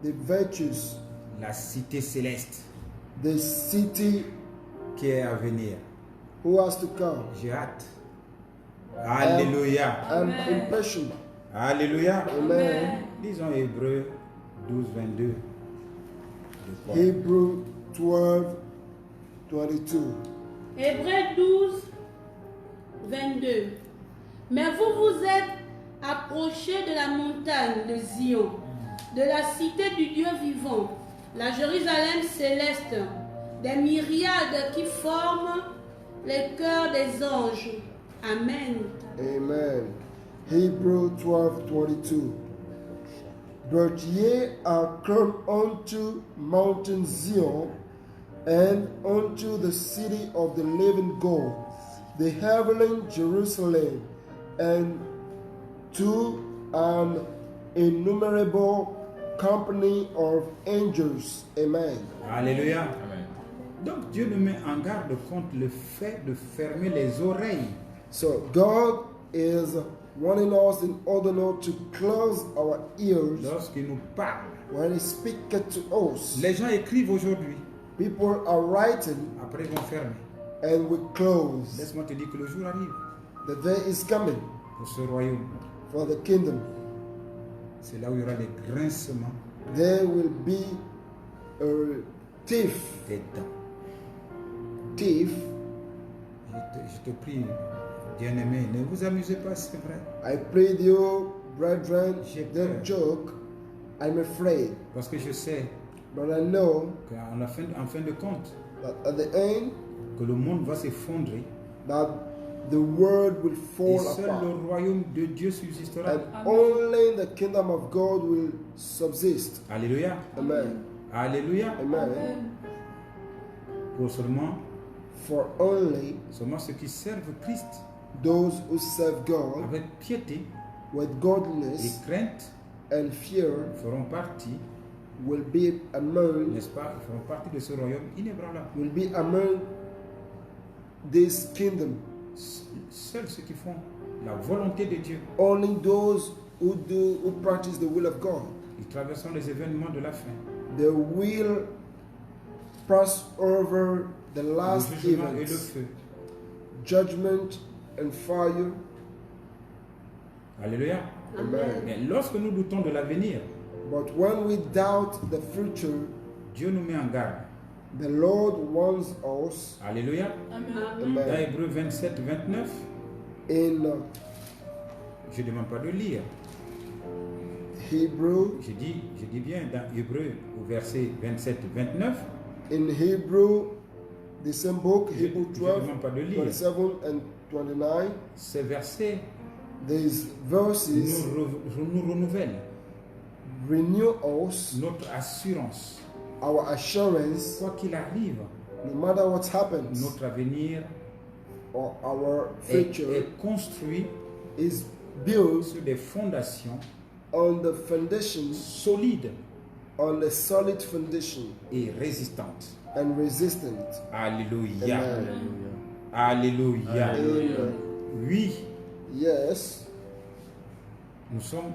the virtues, la cité céleste the city qui est à venir. who has to come. J'ai hâte. Alléluia. I'm impatient. Alléluia. Amen. Lisons Hébreux 12, 22. Je crois. Hebrew 12, 22. Hébreux 12, 22. Mais vous vous êtes approchés de la montagne de Zion, de la cité du Dieu vivant, la Jérusalem céleste, des myriades qui forment les cœurs des anges. Amen. Amen. Hebrew 12, 22. But ye are come unto Mountain Zion, and unto the city of the living God, the heavenly Jerusalem, and to an innumerable company of angels. Amen. Alléluia. Donc Dieu nous met en garde contre le fait de fermer les oreilles. So God is warning us in order not to close our ears Lorsqu'il nous parle. when He speaketh to us. Les gens écrivent aujourd'hui, People are writing après ils vont fermer. and we close. Laisse-moi te dire que le jour arrive The day is coming pour ce royaume. for the kingdom. C'est là où il y aura les grincements There will be a thief. des dents. Je te prie, bien-aimé, ne vous amusez pas, c'est vrai. I pray you, brethren, J'ai don't peur. joke. I'm afraid. Parce que je sais But I know qu'en fin de compte, that at the end, que le monde va s'effondrer that the world will et fall seul le apart. royaume de Dieu subsistera. And only the kingdom of God will subsist. Alléluia. Amen. Alléluia. Amen. Pour seulement For ceux qui servent Christ those who serve God avec piété with et godliness crainte and fear feront partie, will be among n'est-ce pas, feront partie de ce royaume inébranlable. will be among this kingdom. Seuls ceux qui font la volonté de Dieu, Only those who practice the will of God. ils traverseront les événements de la fin. They will pass over the Le last jugement et le events, feu. judgment and fire. Alléluia. Amen. Mais lorsque nous doutons de l'avenir, But when we doubt the future, Dieu nous met en garde. the Lord warns us. Alléluia. Dans Amen. Hébreux 27, 29, In je ne demande pas de lire. Hebrew, Je dis bien dans Hébreux au verset 27, 29, in Hebrew, the same book, je Hebrew ne 12, demande pas de lire. 27 and 29, Ces versets these verses nous renouvellent renew us, notre assurance. our assurance, Quoi qu'il arrive, no matter what happens, notre avenir or our est future construit is built sur des fondations on the foundation, solides on a solid foundation et résistantes. and resistant. Alléluia. Amen. Alléluia. Amen. Oui, Yes, nous sommes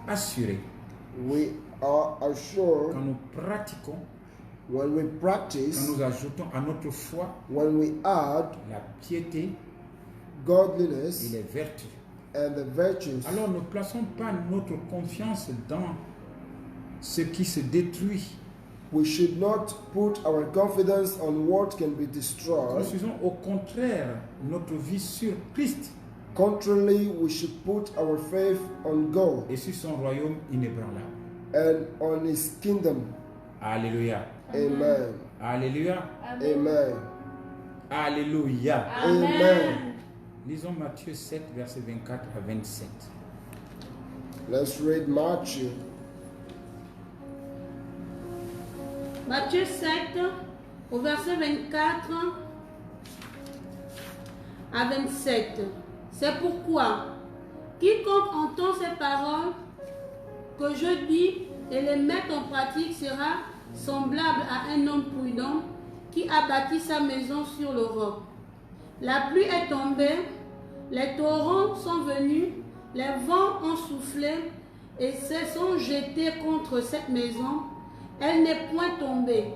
assurés we are assured quand nous pratiquons, when we quand practice, nous ajoutons à notre foi when we add la piété et godliness les vertus. and the virtues. Alors ne plaçons pas notre confiance dans ce qui se détruit. We should not put our confidence on what can be destroyed. Construisons au contraire notre vie sur Christ Contrarily, we should put our faith on God et sur son royaume inébranlable. and on His kingdom. Alléluia. Amen. Alléluia. Amen. Alléluia. Amen. Lisons Matthieu 7, versets 24 à 27. Let's read Matthew. Matthieu 7, au verset 24 à 27. C'est pourquoi, quiconque entend ces paroles que je dis et les met en pratique sera semblable à un homme prudent qui a bâti sa maison sur le roc. La pluie est tombée, les torrents sont venus, les vents ont soufflé et se sont jetés contre cette maison. Elle n'est point tombée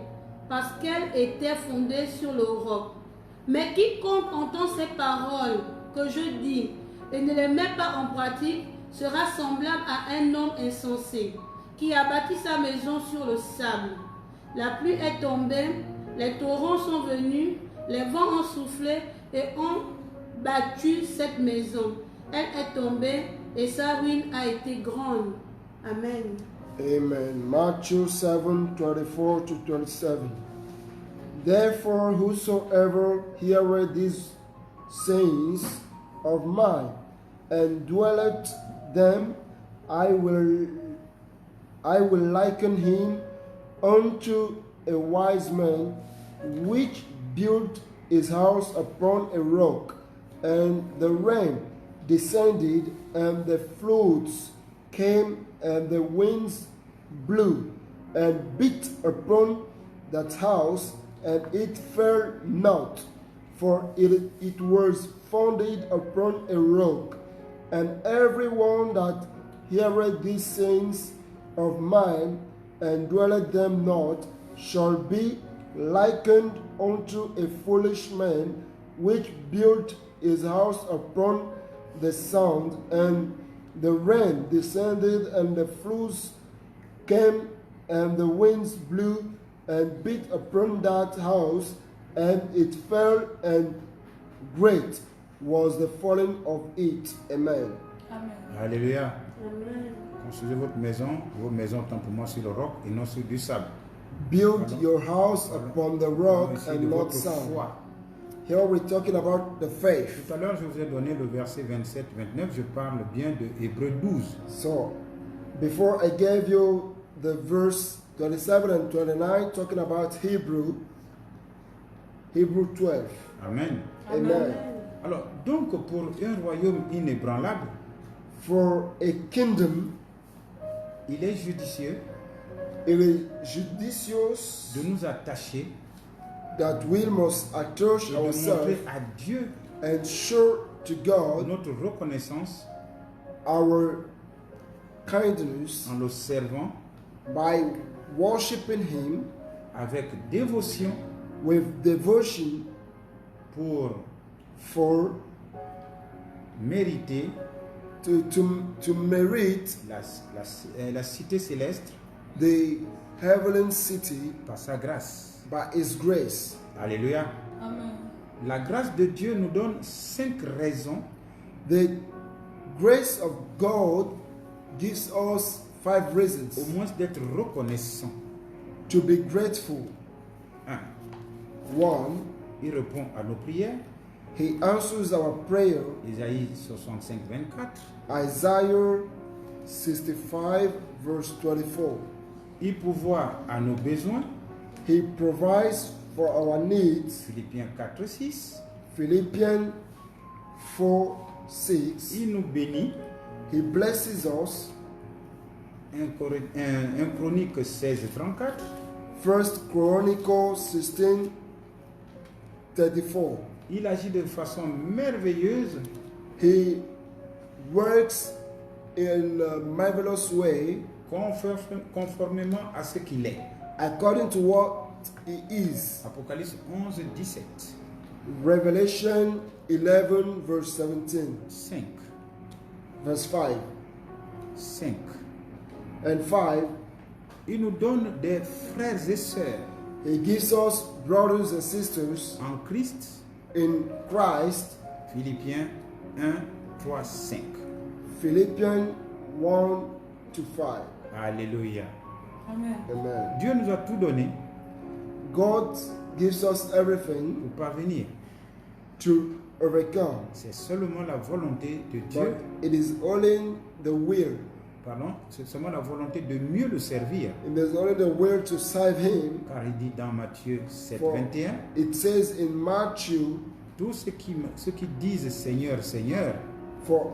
parce qu'elle était fondée sur le roc. Mais quiconque entend ces paroles que je dis et ne les met pas en pratique sera semblable à un homme insensé qui a bâti sa maison sur le sable. La pluie est tombée, les torrents sont venus, les vents ont soufflé et ont battu cette maison. Elle est tombée et sa ruine a été grande. Amen. Amen. Matthew 7:24-27. Therefore, whosoever heareth these sayings of mine and dwelleth them, I will liken him unto a wise man which built his house upon a rock, and the rain descended, and the floods came, and the winds blew and beat upon that house, and it fell not, for it was founded upon a rock. And everyone that heareth these sayings of mine and dwelleth them not shall be likened unto a foolish man which built his house upon the sand, and the rain descended, and the floods came, and the winds blew and beat upon that house, and it fell, and great was the falling of it. Amen. Amen. Alléluia. Amen. Construisez votre maison, vos maisons simplement sur le roc et non sur du sable. Build your house upon the rock Ici de and not votre sand. foi. Here we're talking about the faith. Tout à l'heure, je vous ai donné le verset 27-29. Je parle bien de Hébreux 12. So, before I gave you the verse 27 and 29, talking about Hebrew 12. Amen. Amen. Alors, donc, pour un royaume inébranlable, For a kingdom, il est judicieux it is judicious de nous attacher that we must attach et de montrer ourselves à Dieu and show to God notre reconnaissance our kindness en le servant by worshiping Him avec dévotion with devotion pour for mériter to merit la cité céleste the heavenly city par sa grâce. by His grace. Alléluia. Amen. La grâce de Dieu nous donne 5 raisons The grace of God gives us 5 au reasons moins d'être reconnaissant. to be grateful. 1. 1. Il répond à nos prières. He answers our prayer. Isaïe 65, 24. Isaiah 65 verse 24. Il pourvoit à nos besoins. He provides for our needs. Philippiens 4, 6. Philippians 4, 6. Il nous bénit. He blesses us. 1 Chronique 16, 34. 1 Chronicles 16, 34. Il agit de façon merveilleuse He works in a marvelous way conformément à ce qu'il est. according to what He is. Apocalypse 11, 17. Revelation 11 verse 17. 5. Verse 5. 5. And 5. Il nous donne des frères et sœurs He gives us brothers and sisters en Christ. in Christ. Philippiens 1, 3, 5. Philippians 1 to 5. Alléluia. Amen. Amen. Dieu nous a tout donné God gives us everything pour parvenir. to overcome. C'est seulement la volonté de Dieu. But it is only the will. Pardon, c'est seulement la volonté de mieux le servir. And there's only the will to serve Him. Car il dit dans Matthieu 7, For 21, it says in Matthew, tous ceux qui disent Seigneur, Seigneur, for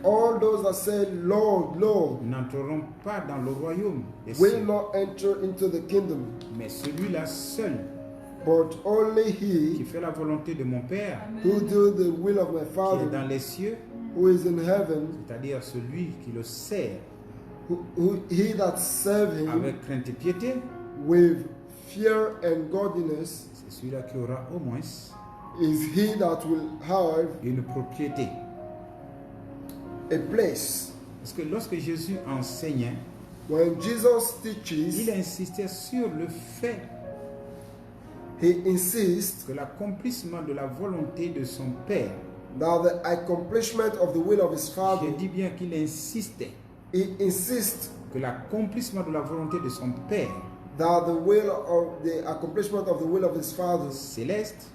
all those that say, Lord, Lord, n'entreront pas dans le royaume des will cieux, not enter into the kingdom, mais celui-là seul but only qui he fait la volonté de mon Père who do the will of my qui est Father dans les cieux, who is in heaven, c'est-à-dire celui qui le sert he that serve him avec crainte et piété, with fear and godliness c'est celui-là qui aura au moins is he that will have une propriété. a place. Parce que lorsque Jésus enseignait, When Jesus il teaches, insistait sur le fait he insists que l'accomplissement de la volonté de son Père, that the accomplishment of the will of his Father, je dis bien qu'il insistait he insists que l'accomplissement de la volonté de son Père that the accomplishment of the will of his Father, céleste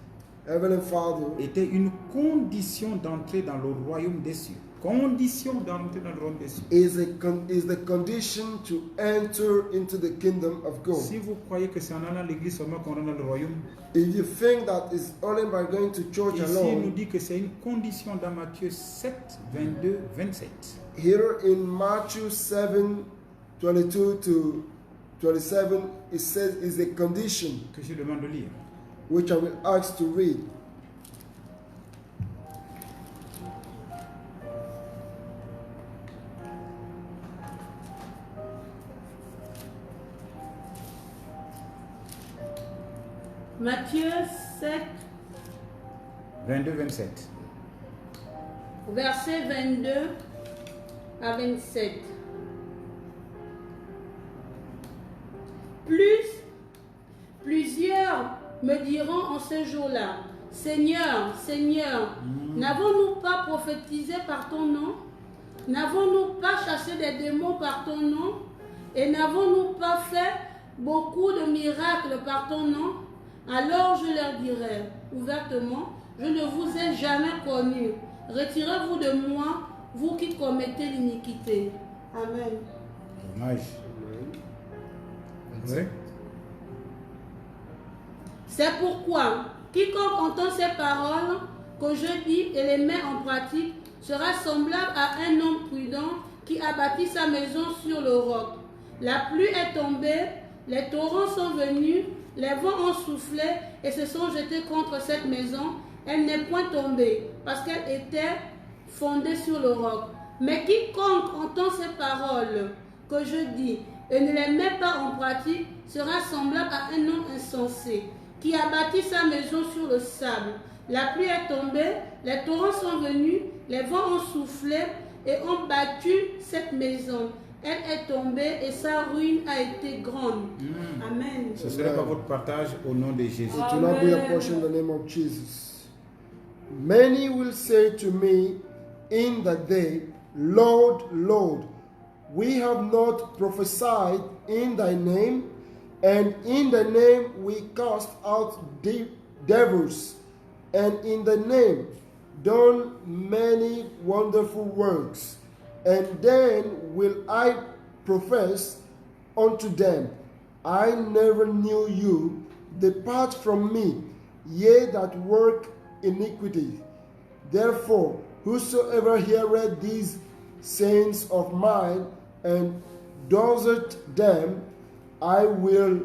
Heavenly Father, était une condition d'entrer dans le royaume des cieux. Condition d'entrer dans le royaume des cieux. is the condition to enter into the kingdom of God. Si vous croyez que c'est en allant à l'église seulement qu'on rentre dans le royaume, If you think that it's only by going to church ici il nous alone, dit que c'est une condition dans Matthieu 7, 22, 27. here in Matthew 7, 22 to 27, it says is a condition Que je demande de lire. which I will ask to read. Matthieu 7, 22, 27. versets 22 à 27. Plusieurs me diront en ce jour-là, Seigneur, Seigneur, n'avons-nous pas prophétisé par ton nom? N'avons-nous pas chassé des démons par ton nom? Et n'avons-nous pas fait beaucoup de miracles par ton nom? Alors je leur dirai ouvertement, je ne vous ai jamais connu. Retirez-vous de moi, vous qui commettez l'iniquité. Amen. Dommage. Oui. C'est pourquoi quiconque entend ces paroles que je dis et les met en pratique sera semblable à un homme prudent qui a bâti sa maison sur le roc. La pluie est tombée, les torrents sont venus, les vents ont soufflé et se sont jetés contre cette maison. Elle n'est point tombée parce qu'elle était fondée sur le roc. Mais quiconque entend ces paroles que je dis et ne les met pas en pratique sera semblable à un homme insensé qui a bâti sa maison sur le sable. La pluie est tombée, les torrents sont venus, les vents ont soufflé et ont battu cette maison. Elle est tombée et sa ruine a été grande. Amen. Ce serait pas votre partage au nom de Jésus. It will not be a portion in the name of Jesus. Many will say to me in that day, Lord, Lord, we have not prophesied in thy name, and in the name we cast out devils, and in the name done many wonderful works. And then will I profess unto them, I never knew you. Depart from me, ye that work iniquity. Therefore, whosoever heareth these sayings of mine and doeth them, I will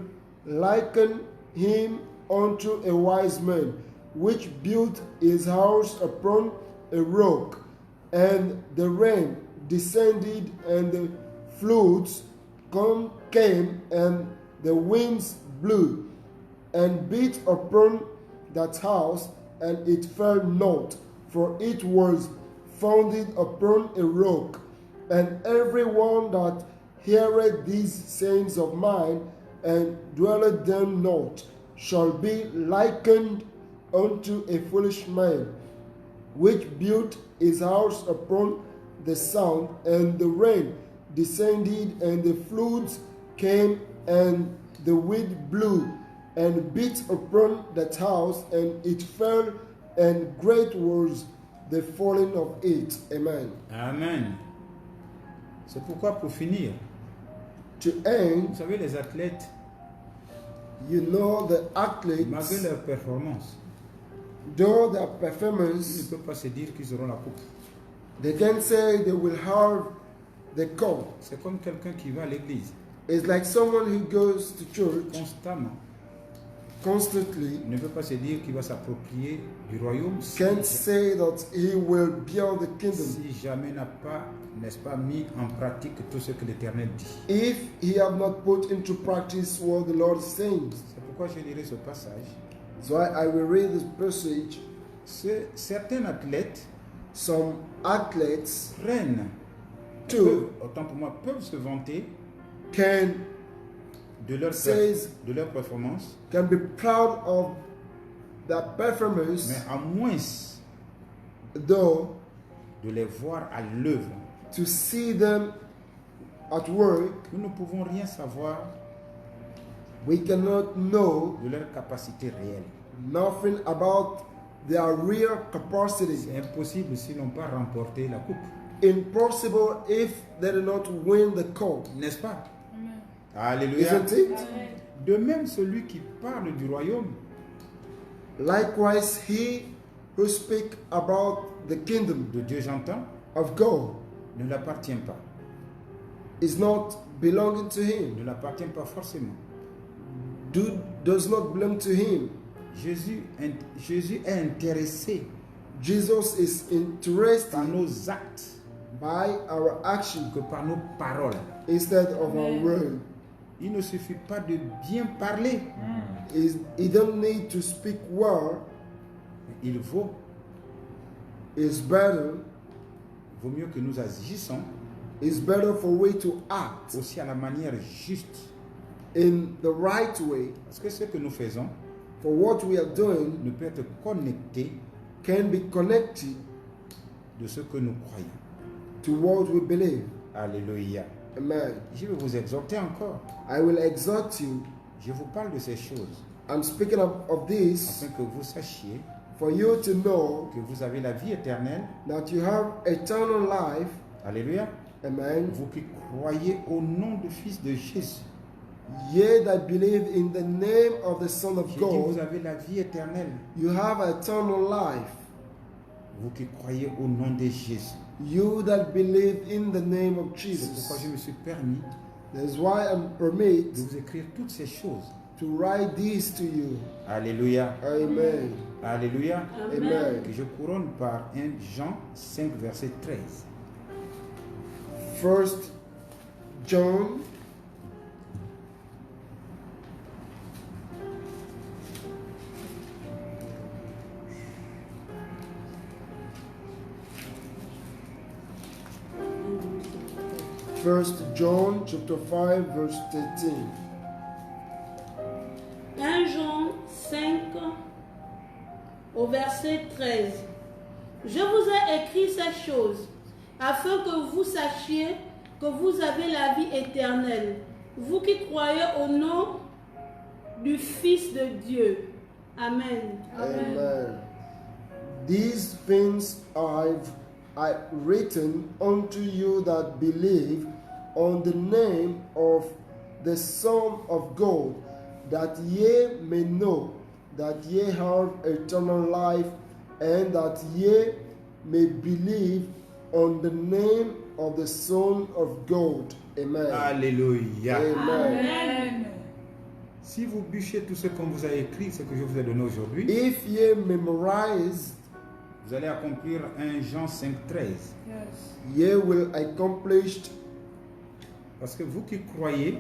liken him unto a wise man, which built his house upon a rock, and the rain descended, and the floods came, and the winds blew, and beat upon that house, and it fell not, for it was founded upon a rock. And every one that heareth these sayings of mine, and dwelleth them not, shall be likened unto a foolish man, which built his house upon the sand, and the rain descended, and the floods came, and the wind blew, and beat upon that house, and it fell, and great was the falling of it. Amen. Amen. C'est pourquoi, pour finir, To end, vous savez, les athlètes, you know, the athletes, malgré leur performance, though their ils ne performance, peuvent pas se dire qu'ils auront la coupe. They can't say they will have the court. C'est comme quelqu'un qui va à l'église It's like someone who goes to church constamment. constantly Il ne peut pas se dire qu'il va s'approprier du royaume can't say that he will build the kingdom si jamais n'a pas, n'est-ce pas, mis en pratique tout ce que l'Éternel dit. if he have not put into practice what the Lord is saying. C'est pourquoi je lirai ce passage. So I will read this passage. Certains athlètes Some athletes prennent, too autant pour moi, peuvent se vanter can de leur performance, can be proud of their performance, mais à moins though de les voir à l'œuvre. to see them at work, Nous ne pouvons rien savoir we cannot know de leur capacité réelle. nothing about their real capacity. C'est impossible s'ils n'ont pas remporté la coupe. Impossible if they do not win the cup. N'est-ce pas? Amen. Alléluia. Isn't it? Amen. De même, celui qui parle du royaume Likewise, he who speak about the kingdom de Dieu, j'entends, of God ne l'appartient pas. is not belonging to him, Ne l'appartient pas forcément. does not belong to him. Jésus est intéressé Jesus is par interested nos actes by our action que par nos paroles. instead of our word. Il ne suffit pas de bien parler. He don't need to speak well. Il vaut It's better. mieux que nous agissons It's better for we to act aussi à la manière juste. in the right way. Parce que ce que nous faisons For what we are doing ne peut être connecté can be connected de ce que nous croyons. to what we believe. Alléluia. Amen. Je vais vous exhorter encore. I will exhort you. Je vous parle de ces choses I'm speaking of this afin que vous sachiez for you to know que vous avez la vie éternelle. that you have eternal life. Alléluia. Amen. Vous qui croyez au nom du Fils de Jésus. Ye that believe in the name of the Son of J'ai dit, vous God, avez la vie éternelle. you have eternal life. Vous qui croyez au nom de Jésus. You that believe in the name of C'est pourquoi Jesus. je me suis permis That's why I'm de permitted vous écrire toutes ces choses. to write this to you. Alléluia. Amen. Alléluia. Amen. Que je couronne par 1 Jean 5, verset 13. First John chapter 5 verse 13. 1 Jean 5 au verset 13. Je vous ai écrit ces choses afin que vous sachiez que vous avez la vie éternelle, vous qui croyez au nom du Fils de Dieu. Amen. Amen. These things I've written unto you that believe on the name of the Son of God, that ye may know that ye have eternal life, and that ye may believe on the name of the Son of God. Amen. Alléluia. Amen. Amen. Si vous bûchez tout ce qu'on vous a écrit, ce que je vous ai donné aujourd'hui, If ye memorize, vous allez accomplir 1 Jean 5, 13. Yes. ye will accomplish. Parce que vous qui croyez,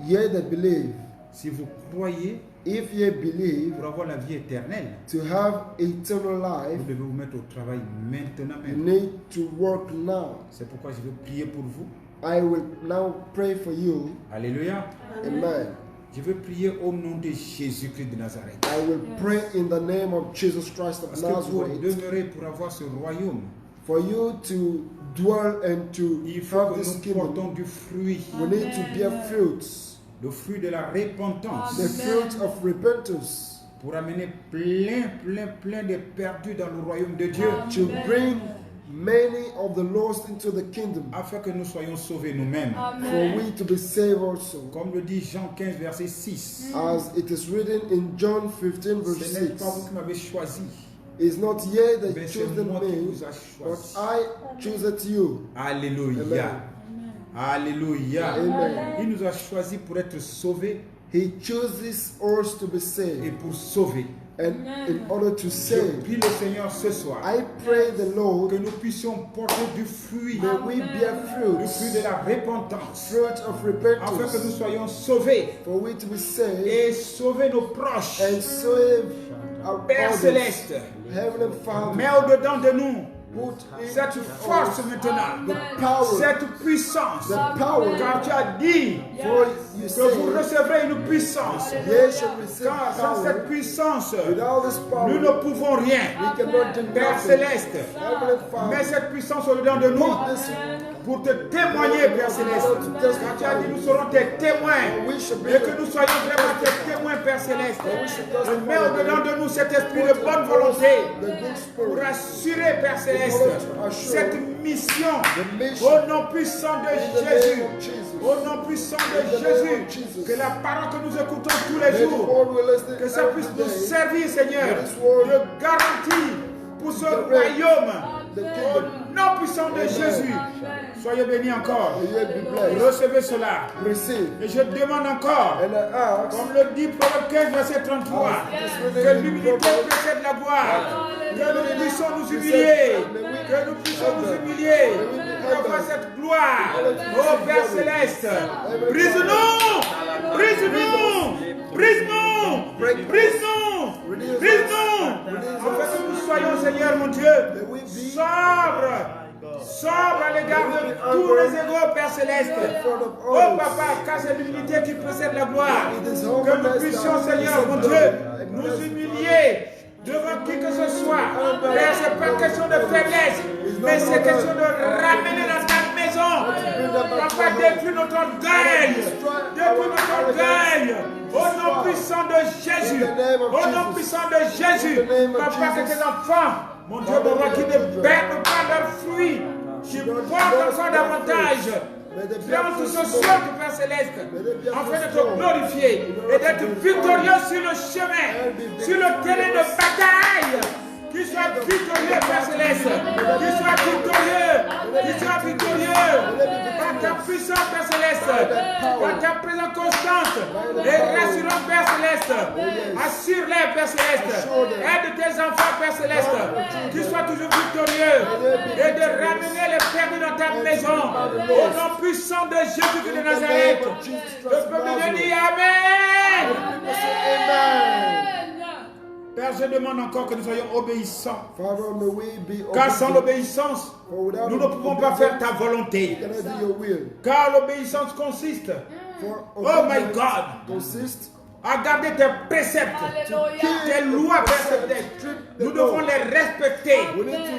Ye that believe, si vous croyez if ye believe pour avoir la vie éternelle, to have eternal vous life, devez vous mettre au travail maintenant you même. need to work now. C'est pourquoi je vais prier pour vous. I will now pray for you. Alléluia. Amen. Je veux prier au nom de Jésus-Christ de Nazareth. I will pray in the name of Jesus Christ of Parce que pour Nazareth. demeurer, pour avoir ce royaume, For you to dwell and to il faut have que this nous kingdom, portons du fruit. we need to bear fruits. Le fruit de la repentance. The fruit of repentance. Pour amener plein de perdus dans le royaume de Dieu. To bring many of the lost into the kingdom. Afin que nous soyons sauvés nous-mêmes. For we to be saved also. Comme le dit Jean 15, verset 6. As it is written in John 15 verse Ce n'est 6. pas vous qui m'avez choisi, It's not ye that Mais c'est chosen moi qui me, vous a but choisi. I chooseth you. Alléluia. Alléluia. Amen. Il nous a choisis pour être sauvés He chooses us to be et saved. pour sauver. And in order to Je save, prie le Seigneur ce soir I pray the Lord que nous puissions porter du fruit, that we bear le fruit de fruits, la repentance, fruit of afin que nous repentance, soyons sauvés for we to be saved et sauver nos proches. and save our Père others. céleste, Heavenly Father, mets au-dedans de nous put cette into force us maintenant, the power, cette puissance, the power, car tu as dit for you que say, vous recevrez une puissance. ye shall receive Car sans cette power. puissance, Without this power, nous ne pouvons rien. we cannot do Père nothing. céleste, Heavenly mets Father, cette puissance au-dedans de nous put this pour te témoigner, Père céleste. Car tu as dit nous serons tes témoins we shall be et que nous soyons vraiment tes témoins, Père céleste. Et mets au-dedans de nous cet esprit de bonne volonté the good pour spirit, assurer, Père céleste, cette mission au nom puissant de in the name Jésus. of Jesus. Au nom puissant de Jésus, que la parole que nous écoutons tous les May the jours, word we listen que ça puisse every nous day, servir, Seigneur, May this word de garantie pour ce royaume. the Au kingdom, nom puissant de Jésus, soyez bénis encore. may ye be blessed. Recevez cela. Receive. Et je demande encore, And I ask, comme le dit Proverbe 15, verset 33, que l'humilité précède la gloire, que nous puissions nous humilier, que nous puissions nous humilier, pour avoir cette gloire. Oh Père Céleste, brise-nous, brise-nous, brise-nous, brise-nous, brise-nous, afin que nous soyons, Seigneur mon Dieu, sobre à l'égard de tous les égaux, Père Céleste. Oh Papa, car c'est l'humilité qui précède la gloire. Que nous puissions, Seigneur mon Dieu, nous humilier devant qui que ce soit. Père, ce n'est pas question de faiblesse, mais c'est question de ramener dans ta maison. Papa, détruis notre orgueil. Détruis notre orgueil. Au nom puissant de Jésus. Au nom puissant de Jésus. Papa, que tes enfants, mon Dieu, mon roi, qui ne perdent pas leurs fruits, qui portent encore davantage. Prends tout ce soir du Père Céleste, afin de te glorifier et d'être victorieux sur le chemin, sur le terrain de bataille. Qu'il soit victorieux, Père Céleste. Qu'il soit victorieux. Qu'il soit victorieux. Par ta puissance, Père Céleste. Par ta présence constante. Et rassurant, Père Céleste. Assure-les, Père Céleste. Aide tes enfants, Père Céleste. Qu'ils soient toujours victorieux. Et de ramener les perdus dans ta maison. Au nom puissant de Jésus de Nazareth. Le peuple de Dieu dit Amen. Amen. Père, je demande encore que nous soyons obéissants. Father, may we be Car sans obedient. l'obéissance, For without nous ne pouvons pas faire ta volonté. we cannot do your will. Car l'obéissance consiste, For oh my obedience God, consists à garder tes préceptes, tes lois, Père Céleste. Nous devons les respecter.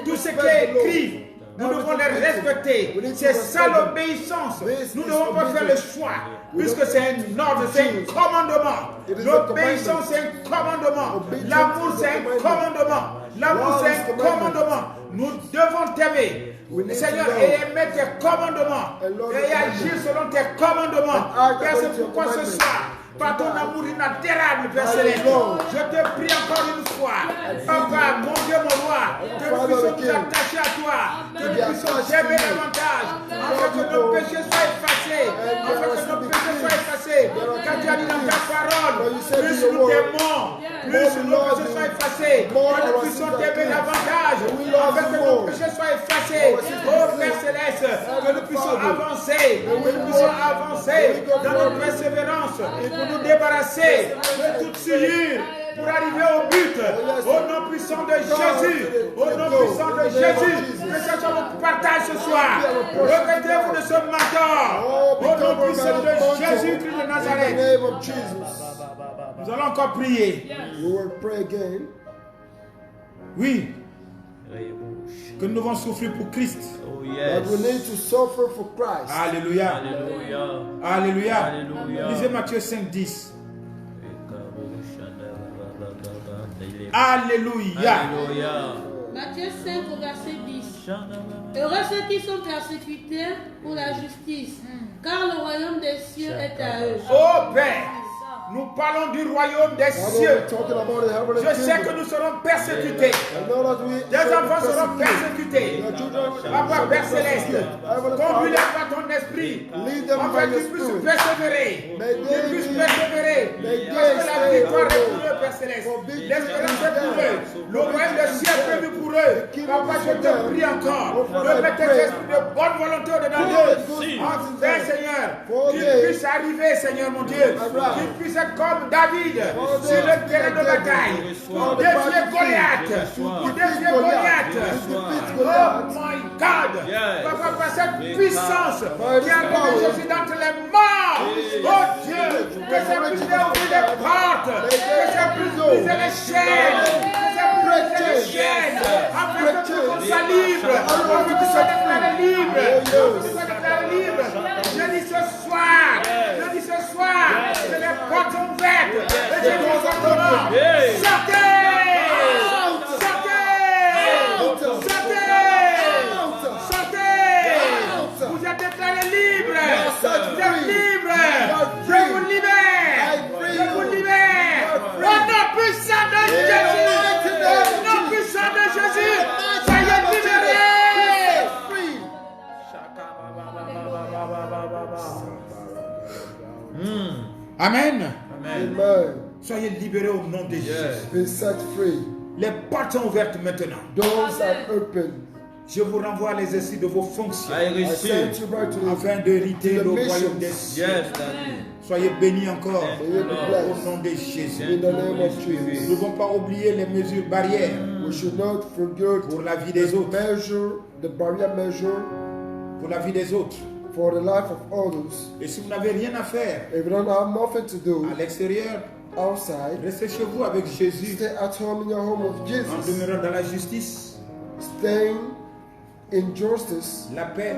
Tout ce qui est écrit, nous devons les respecter. C'est ça l'obéissance. Nous ne devons pas faire le choix, puisque c'est un ordre, c'est un commandement. L'obéissance, c'est un commandement. L'amour, c'est un commandement. L'amour, c'est un commandement. Nous devons t'aimer, Seigneur, et aimer tes commandements, et agir selon tes commandements. Père, c'est pourquoi ce soir, par ton amour inaltérable, Père Céleste, je te prie encore une fois, Papa, mon Dieu, mon roi, que nous puissions nous attacher à toi, que nous puissions t'aimer davantage, afin que nos péchés soient effacés, afin que nos péchés soient effacés. Car tu as dit dans ta parole, plus nous t'aimons, plus nos péchés soient effacés, que nous puissions t'aimer davantage, afin que nos péchés soient effacés. Oh Père Céleste, que nous puissions avancer, dans notre persévérance, pour nous débarrasser de toute souillure, pour arriver au but, au nom puissant de Jésus, au nom puissant de Jésus, que ce soit notre partage ce soir. Revêtez-vous de ce mentor, au nom puissant de Jésus-Christ de in the Nazareth. name of Jesus. Nous allons encore prier. We will pray again. Oui, que nous devons souffrir pour Christ. Oh That we yes. need to suffer for Christ. Alléluia. Alléluia. Alléluia. Alléluia. Lisez Matthieu 5, 10. Alléluia. Alléluia. Matthieu 5 au verset 10. Heureux ceux qui sont persécutés pour la justice, car le royaume des cieux est à eux. Oh Père, Nous parlons du royaume des Father, cieux. we're talking about the heavenly Je sais que kingdom. nous serons persécutés. I know that we Tes shall be enfants seront persecuted. persécutés. Your children Papa, shall be Père Céleste, persecuted. Heavenly conduis-les Father, par ton esprit, lead them afin by your qu'ils puissent spirit. persévérer. May Qu'ils they puissent be- persévérer. may Parce they que la stay victoire est alone. pour eux, Père Céleste. For victory L'espérance is est pour eux. theirs. Le royaume des cieux est prévu pour eux. Papa, je te prie encore de mettre tes esprits de bonne volonté dedans d'eux. Enfin, Seigneur, qu'ils puissent arriver, Seigneur mon Dieu. Qu'ils puissent être comme David sur le terrain de bataille. Pour défier Goliath. Pour défier Goliath. Oh my God. Papa, par cette puissance qui a ramené Jésus d'entre les morts. Oh Dieu, que ça puisse ouvrir les portes. Que ça puisse briser les chaînes. Que ça puisse briser les chaînes. Afin que tout le monde soit libre. Afin que tu sois déclaré libre. Afin que tu sois déclaré libre. Je dis ce soir, que les portes sont ouvertes. Et je dis encore, sortez! Vous êtes déclarés libres. Vous êtes libres. Je vous libère. Je vous libère. Au nom puissant de Jésus. Au nom puissant de Jésus. Soyez libérés. Amen. Amen. Soyez libérés au nom de Jésus. Be set free. Les portes sont ouvertes maintenant. Doors are open. Je vous renvoie les esprits de vos fonctions I send you back to the afin d'hériter to the le missions. royaume des cieux. Yes, Daddy. Soyez bénis encore May you be au blessed. nom de Jésus. In the name of Nous ne Jesus. devons pas oublier les mesures barrières We should not forget pour la vie des autres. the barrier measure Pour la vie des autres. for the life of others. Et si vous n'avez rien à faire If you don't have nothing to do à l'extérieur, outside, restez chez vous avec Jésus stay at home in your home of en Jesus. demeurant dans la justice, Staying in justice, la paix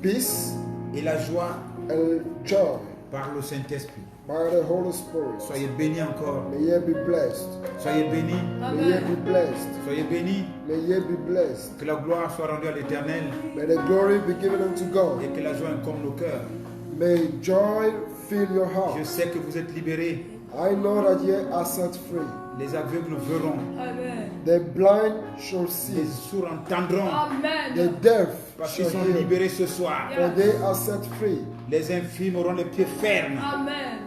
peace, et la joie and joy par le Saint-Esprit. by the Holy Spirit. Soyez bénis encore. May you be blessed. Soyez bénis. May you be blessed. Soyez bénis. May you be blessed. Que la gloire soit rendue à l'Éternel May the glory be given unto God. et que la joie incombe nos cœurs. May joy fill your Je heart. sais que vous êtes libérés. I know that ye are set free. Les aveugles verront. Amen. The blind shall Les see. sourds entendront. The Amen. deaf Parce shall qu'ils sont hear. libérés ce soir. For they are set free. Les infirmes auront les pieds fermes. Amen.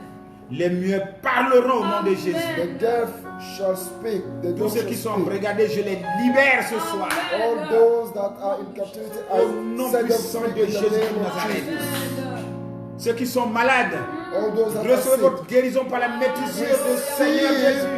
Les muets parleront au nom de Jésus. The deaf shall speak. The Tous dumb ceux shall qui sont speak. regardés, je les libère ce soir. All those that are in captivity, Au nom I set them puissant free de in the Jésus de name of Nazareth. Jesus. Ceux qui sont malades, All those that are recevez sick, votre guérison par la maîtrise du Seigneur Jésus.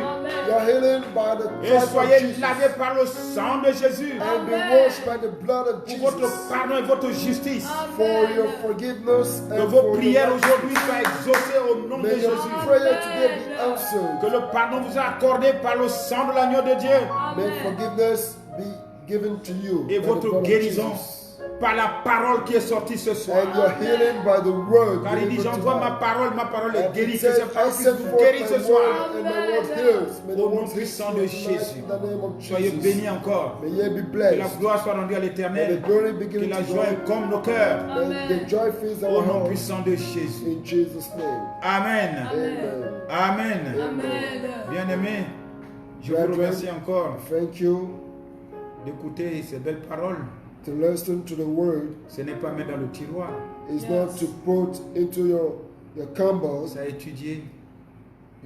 your healing by the Et stripes of soyez Jesus. lavés par le sang de Jésus. And be washed by the blood of Pour votre Jesus. pardon et votre justice. For your forgiveness Que and vos for prières your aujourd'hui soient exaucées au nom de May your Jésus. prayer today be answered. Que le pardon vous soit accordé par le sang de l'agneau de Dieu. May forgiveness be given to you. Et by the votre blood of guérison Jesus. par la parole qui est sortie ce soir. And your healing by the word. Car il dit, delivered j'envoie tonight. ma parole est And guérie. it Que says, cette parole I puisse send vous forth guérir ce my soir. word and my word heals. May the Au nom word puissant heal de tonight Jésus. in the name of Soyez Jesus. bénis encore. May ye be Que la blessed. gloire soit rendue à May l'Éternel. the glory be Que given la to joie God. comme nos cœurs. May the joy fills Au our nom hearts. puissant de Jésus. In Jesus' name. Amen. Amen. Amen. Amen. Bien-aimés, je vous Brethren, remercie encore Thank you d'écouter ces belles paroles. to listen to the word. Ce n'est pas mettre dans le tiroir, It's not to put into your combos. c'est à étudier.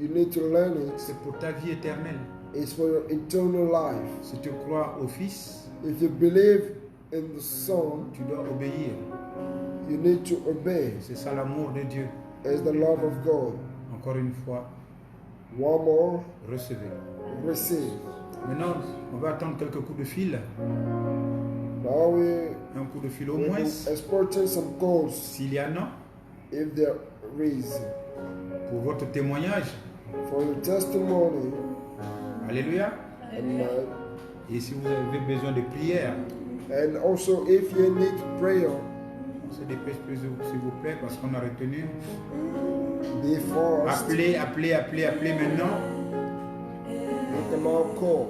You need to learn it. C'est pour ta vie éternelle. It's for your eternal life. Si tu crois au Fils, If you believe in the Son, tu dois obéir. you need to obey. C'est ça l'amour de Dieu. It's the love of God. Encore une fois, One more, recevez. receive. Maintenant, on va attendre quelques coups de fil. Now Un coup de fil au we're moins, exporting some calls s'il y en a, if there is. pour votre témoignage. For your testimony. Alléluia. Amen. Et si vous avez besoin de prière, And also if you need prayer, on se dépêche plus s'il vous plaît parce qu'on a retenu. be fast. Appelez maintenant. You can now call.